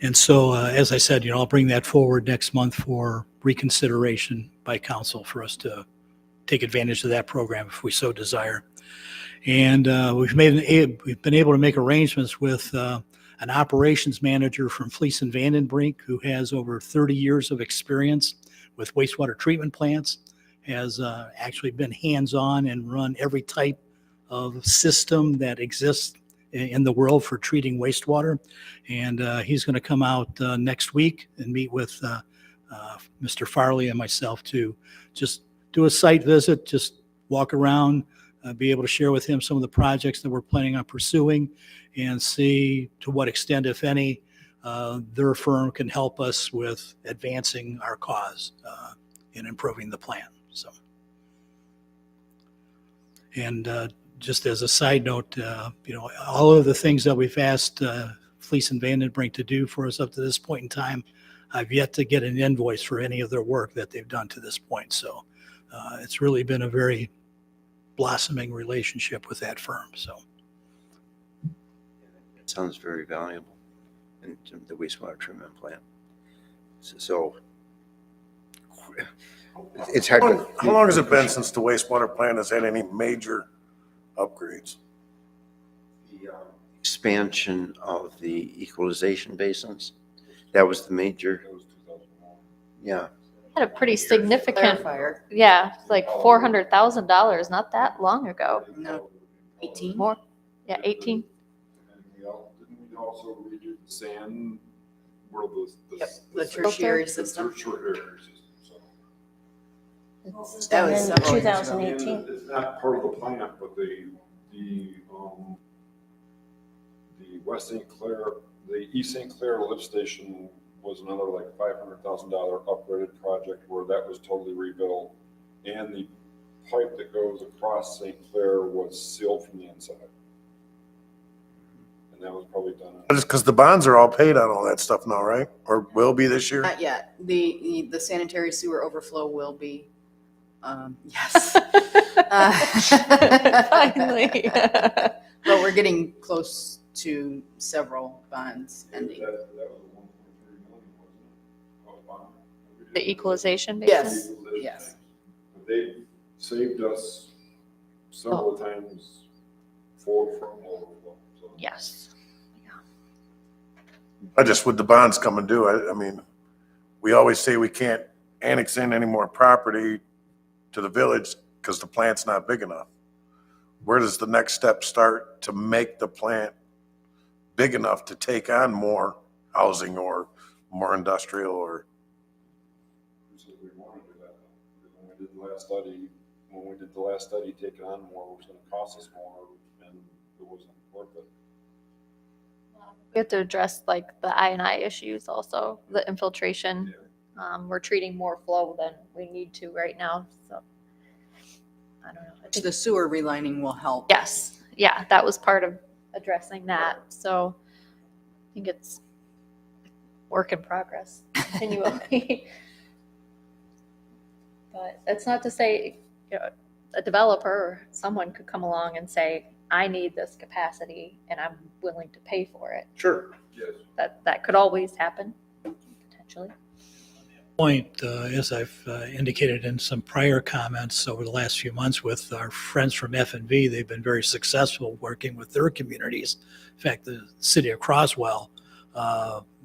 And so, as I said, I'll bring that forward next month for reconsideration by council for us to take advantage of that program if we so desire. And we've been able to make arrangements with an operations manager from Fleece and Vandenbrink who has over 30 years of experience with wastewater treatment plants, has actually been hands-on and run every type of system that exists in the world for treating wastewater. And he's going to come out next week and meet with Mr. Farley and myself to just do a site visit, just walk around, be able to share with him some of the projects that we're planning on pursuing and see to what extent, if any, their firm can help us with advancing our cause in improving the plan. So, and just as a side note, all of the things that we've asked Fleece and Vandenbrink to do for us up to this point in time, I've yet to get an invoice for any of their work that they've done to this point. So it's really been a very blossoming relationship with that firm. So It sounds very valuable in the wastewater treatment plant. So it's hard to. How long has it been since the wastewater plant has had any major upgrades? The expansion of the equalization basins, that was the major, It was 2001. yeah. Had a pretty significant, Clarifier, yeah, like $400,000 not that long ago. no, 18? More, yeah, 18. And didn't we also redo the sand, where Yep, the tertiary system. Tertiary system, so. That was in several years ago. 2018. It's not part of the plant, but the West St. Clair, the East St. Clair lift station was another like $500,000 upgraded project where that was totally rebuilt. And the pipe that goes across St. Clair was sealed from the inside. And that was probably done. Just because the bonds are all paid on all that stuff now, right? Or will be this year? Not yet. The sanitary sewer overflow will be, yes. Finally. But we're getting close to several bonds ending. That was a 1.3 million, wasn't it? Of bond. The equalization Yes. basin? Yes. But they saved us several times from overflow. So. Yes. I just, with the bonds coming due, I mean, we always say we can't annex in any more property to the village because the plant's not big enough. Where does the next step start to make the plant big enough to take on more housing or more industrial or? We said we want to do that. Because when we did the last study, taking on more was going to cost us more, and it wasn't worth it. We have to address like the I&I issues also, the infiltration. We're treating more flow than we need to right now, so. I don't know. I think, The sewer relining will help. yes, yeah, that was part of addressing that, so I think it's work in progress continually. But that's not to say, a developer or someone could come along and say, I need this capacity and I'm willing to pay for it. Sure. Yes. That could always happen, potentially. Point, as I've indicated in some prior comments over the last few months with our friends from F&V, they've been very successful working with their communities. In fact, the city of Croswell,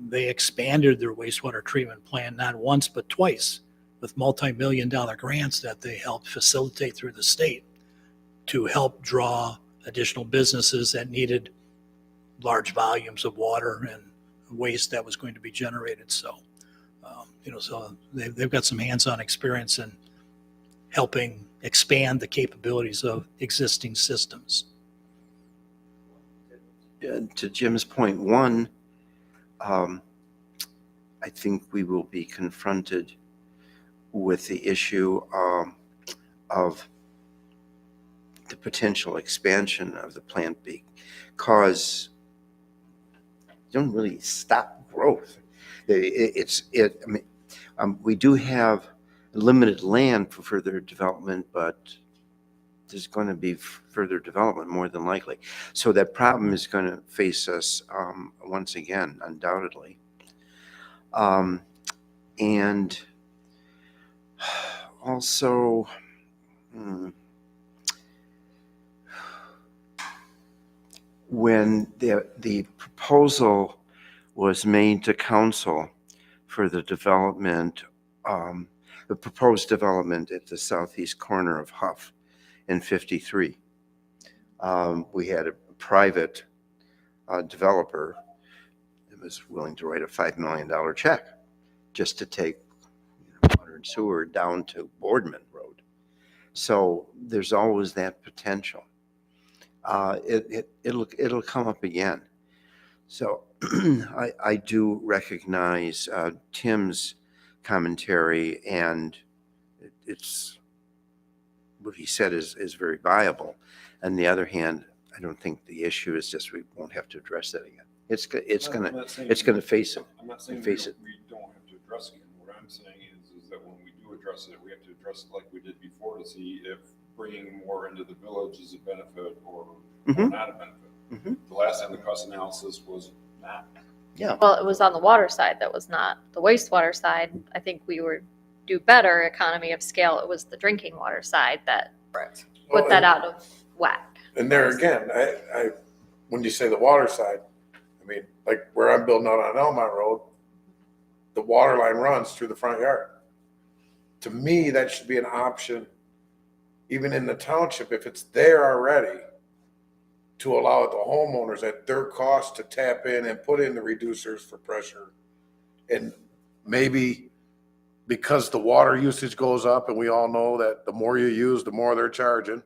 they expanded their wastewater treatment plant not once but twice with multi-million-dollar grants that they helped facilitate through the state to help draw additional businesses that needed large volumes of water and waste that was going to be generated. So, so they've got some hands-on experience in helping expand the capabilities of existing systems. To Jim's point, one, I think we will be confronted with the issue of the potential expansion of the plant because don't really stop growth. We do have limited land for further development, but there's going to be further development more than likely. So that problem is going to face us once again, undoubtedly. And also, when the proposal was made to council for the development, the proposed development at the southeast corner of Huff in 53, we had a private developer that was willing to write a $5 million check just to take water and sewer down to Boardman Road. So there's always that potential. It'll come up again. So I do recognize Tim's commentary, and it's what he said is very viable. On the other hand, I don't think the issue is just we won't have to address that again. It's gonna face it. I'm not saying Face it. we don't have to address it. What I'm saying is that when we do address it, we have to address it like we did before to see if bringing more into the village is a benefit or Mhm. not a benefit. Mhm. The last time the cost analysis was not. Yeah. Well, it was on the water side that was not the wastewater side. I think we would do better economy of scale. It was the drinking water side that put that out of whack. And there again, I when you say the water side, I mean, like where I'm building out on Elmont Road, the water line runs through the front yard. To me, that should be an option, even in the township, if it's there already, to allow the homeowners at their cost to tap in and put in the reducers for pressure. And maybe because the water usage goes up, and we all know that the more you use, the more they're charging.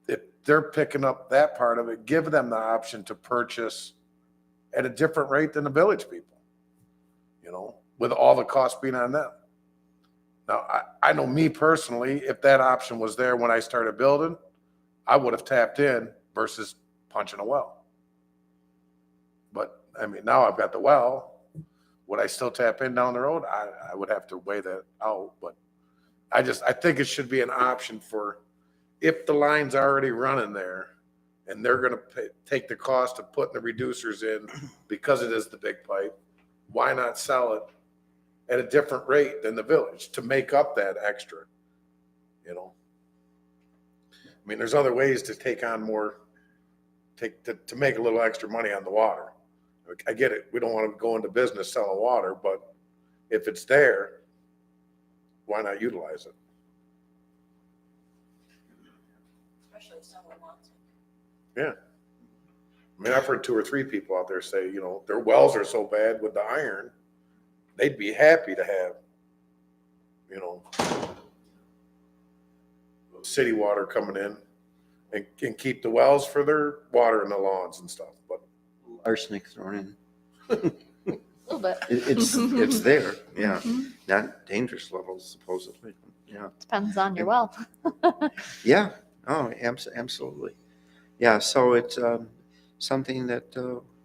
If they're picking up that part of it, give them the option to purchase at a different rate than the village people, with all the costs being on them. Now, I know me personally, if that option was there when I started building, I would have tapped in versus punching a well. But I mean, now I've got the well. Would I still tap in down the road? I would have to weigh that out. But I think it should be an option for if the line's already running there and they're going to take the cost of putting the reducers in because it is the big pipe, why not sell it at a different rate than the village to make up that extra, I mean, there's other ways to take on more, to make a little extra money on the water. I get it. We don't want to go into business selling water, but if it's there, why not utilize it? Especially if someone wants it. Yeah. I mean, I've heard 2 or 3 people out there say, their wells are so bad with the iron, they'd be happy to have, city water coming in and keep the wells for their water in the lawns and stuff. But Arsenic thrown in. A little bit. It's there, yeah. Not dangerous levels supposedly, yeah. Depends on your well. Yeah, oh, absolutely. Yeah, so it's something that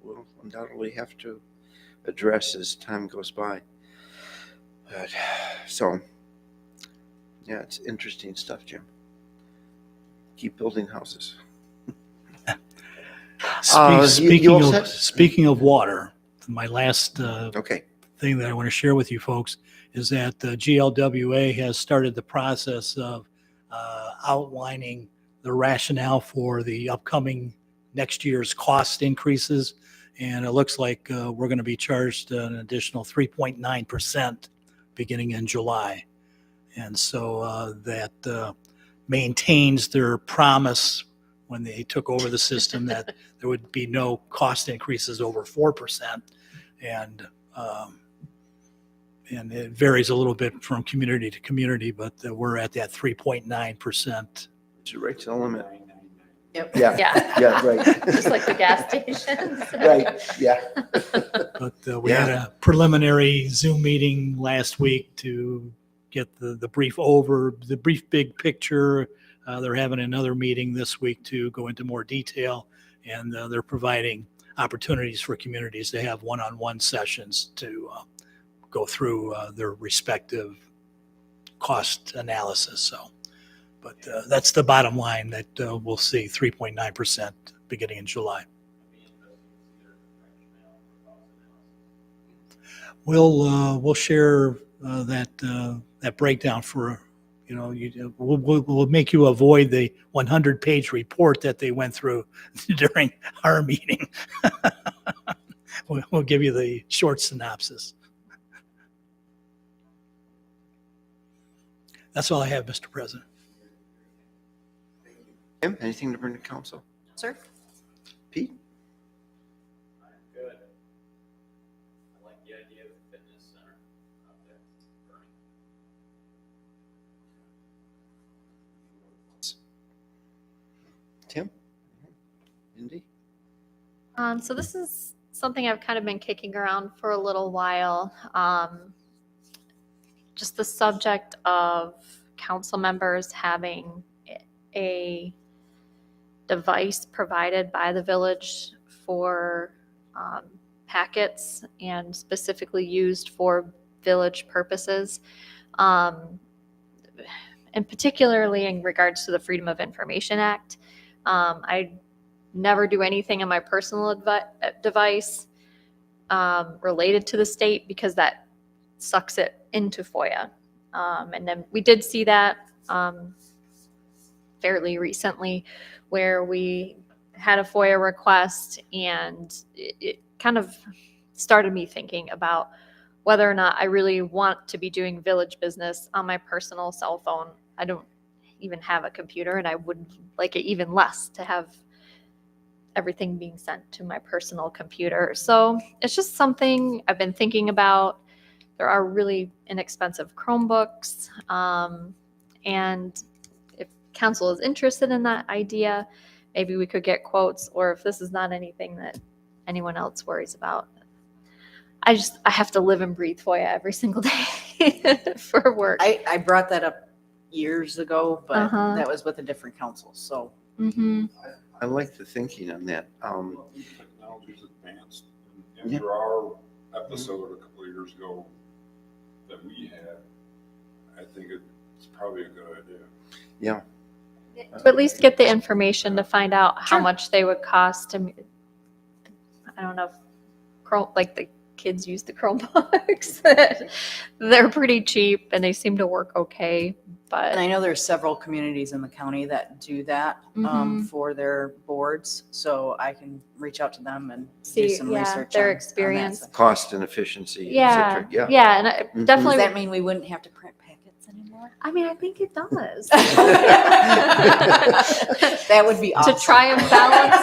we'll undoubtedly have to address as time goes by. But, so, yeah, it's interesting stuff, Jim. Keep building houses. You all set? Speaking of water, my last Okay. thing that I want to share with you folks is that the GLWA has started the process of outlining the rationale for the upcoming next year's cost increases. And it looks like we're going to be charged an additional 3.9% beginning in July. And so that maintains their promise when they took over the system that there would be no cost increases over 4%. And it varies a little bit from community to community, but we're at that 3.9%. It's right to the limit. Yep. Yeah, Yeah. yeah, right. Just like the gas stations. Right, yeah. But we had a preliminary Zoom meeting last week to get the brief big picture. They're having another meeting this week to go into more detail, and they're providing opportunities for communities to have one-on-one sessions to go through their respective cost analysis. So, but that's the bottom line, that we'll see 3.9% beginning in July. We'll share that breakdown for, we'll make you avoid the 100-page report that they went through during our meeting. We'll give you the short synopsis. That's all I have, Mr. President. Tim, anything to bring to council? Sir? Pete? I'm good. I like the idea of the fitness center out there. Tim? Indy? So this is something I've kind of been kicking around for a little while. Just the subject of council members having a device provided by the village for packets and specifically used for village purposes. And particularly in regards to the Freedom of Information Act. I never do anything on my personal device related to the state because that sucks it into FOIA. And then we did see that fairly recently where we had a FOIA request, and it kind of started me thinking about whether or not I really want to be doing village business on my personal cell phone. I don't even have a computer, and I would like it even less to have everything being sent to my personal computer. So it's just something I've been thinking about. There are really inexpensive Chromebooks, and if council is interested in that idea, maybe we could get quotes, or if this is not anything that anyone else worries about. I have to live and breathe FOIA every single day for work. I brought that up years ago, but Uh-huh. that was with a different council, so. Mm-hmm. I like the thinking on that. Technology's advanced. And Yeah. for our episode a couple of years ago that we had, I think it's probably a good idea. Yeah. To at least get the information to find out how Sure. much they would cost to, I don't know, if like the kids use the Chromebooks. They're pretty cheap and they seem to work okay, but. And I know there's several communities in the county that do that Mhm. for their boards, so I can reach out to them and do See, some yeah, research. their on that. experience. Cost and efficiency. et Yeah, cetera. Yeah. yeah, and Mhm. definitely. Does that mean we wouldn't have to print packets anymore? I mean, I think it does. That would be awesome. To try and balance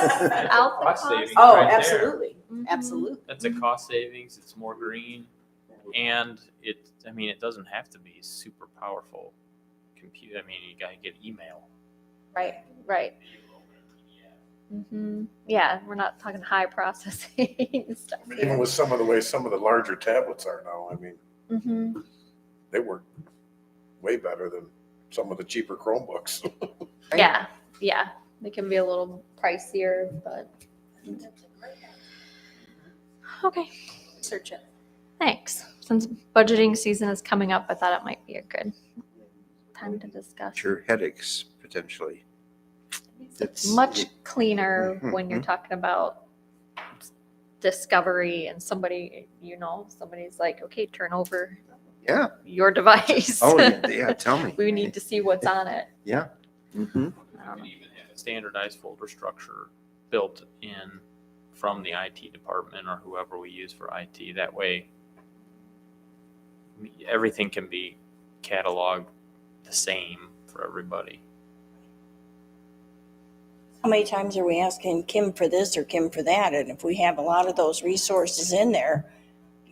out the Cost cost. savings. Oh, right there. absolutely, Mhm. absolutely. That's a cost savings. It's more green, and it doesn't have to be super powerful computer. I mean, you gotta get email. Right, right. Mm-hmm. Yeah, we're not talking high processing stuff I mean, even here. with some of the way some of the larger tablets are now, I mean, Mm-hmm. they work way better than some of the cheaper Chromebooks. Yeah, yeah, they can be a little pricier, but. Okay, Search it. thanks. Since budgeting season is coming up, I thought it might be a good time to discuss. Your headaches potentially. It's much cleaner Mhm, when you're mhm. talking about discovery and somebody's like, okay, turn over Yeah. your device. Oh, yeah. Tell me. We need to see what's on it. Yeah. Mm-hmm. I don't know. Even have a standardized folder structure built in from the IT department or whoever we use for IT. That way, everything can be cataloged the same for everybody. How many times are we asking Kim for this or Kim for that? And if we have a lot of those resources in there,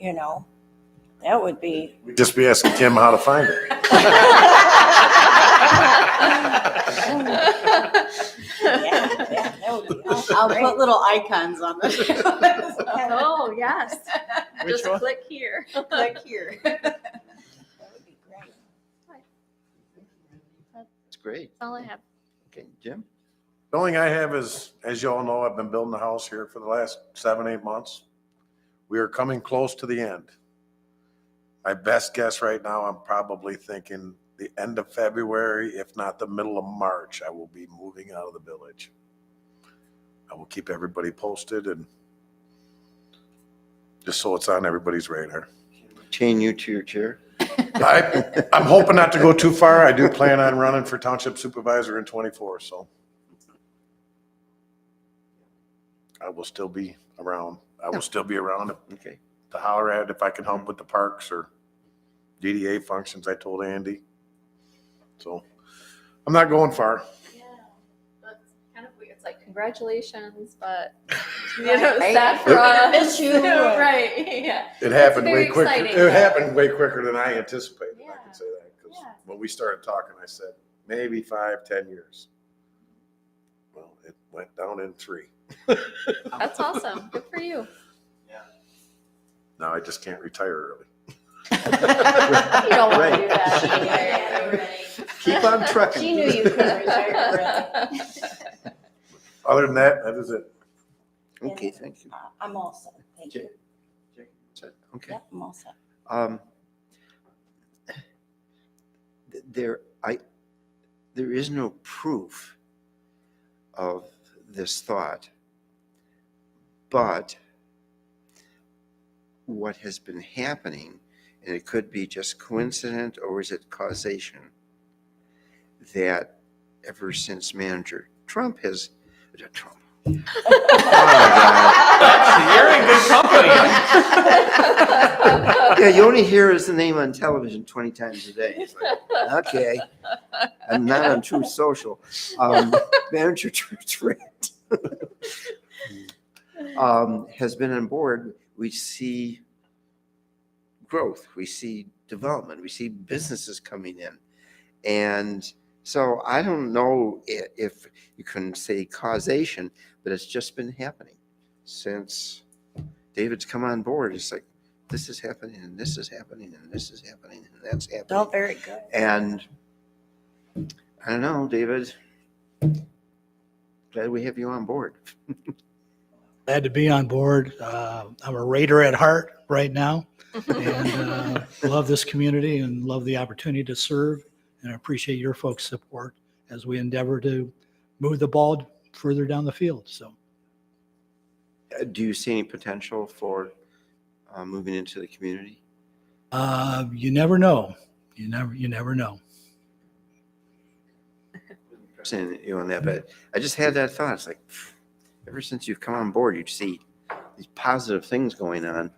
that would be. We'd just be asking Kim how to find it. Yeah, that would be awesome. I'll Great. put little icons on this. Oh, yes. Which Just one? click here. Click here. That would be great. Great. That's all I have. Okay, Jim? The only thing I have is, as you all know, I've been building the house here for the last 7-8 months. We are coming close to the end. My best guess right now, I'm probably thinking the end of February, if not the middle of March, I will be moving out of the village. I will keep everybody posted and just so it's on everybody's radar. Chain you to your chair? I'm hoping not to go too far. I do plan on running for township supervisor in 24, so I will still be around. I will still be around Okay. to holler at if I can help with the parks or DDA functions, I told Andy. So I'm not going far. Yeah, that's kind of weird. It's like, congratulations, but, you Right. know, sad for us. Miss you. Right, yeah. It happened very way quicker. exciting, It though. happened way quicker than I anticipated. I Yeah. can say that because Yeah. when we started talking, I said maybe 5-10 years. Well, it went down in 3. That's awesome. Good for you. Now I just can't retire early. You don't want to do Right. that. Keep on trucking. She knew you couldn't retire early. Other than that, that is it. Okay, thank you. I'm all set, thank you. Okay. Yep, I'm all set. There is no proof of this thought, but what has been happening, and it could be just coincident or is it causation, that ever since Manager Trump has, Trump. Oh You're in good company. Yeah, you only hear his name on television 20 times a day. It's like, okay, I'm not on Truth Social. Manager Trent has been on board. We see growth, we see development, we see businesses coming in. And so I don't know if you can say causation, but it's just been happening since David's come on board. It's like, this is happening, and this is happening, and this is happening, and that's happening. Oh, very good. And I don't know, David, glad we have you on board. Glad to be on board. I'm a Raider at heart right now, and love this community and love the opportunity to serve. And I appreciate your folks' support as we endeavor to move the ball further down the field. So, Do you see any potential for moving into the community? you never know. You never know. Saying you on that, but I just had that thought. It's like, ever since you've come on board, you see these positive things going on,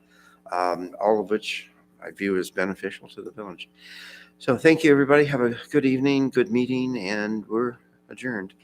all of which I view as beneficial to the village. So thank you, everybody. Have a good evening, good meeting, and we're adjourned.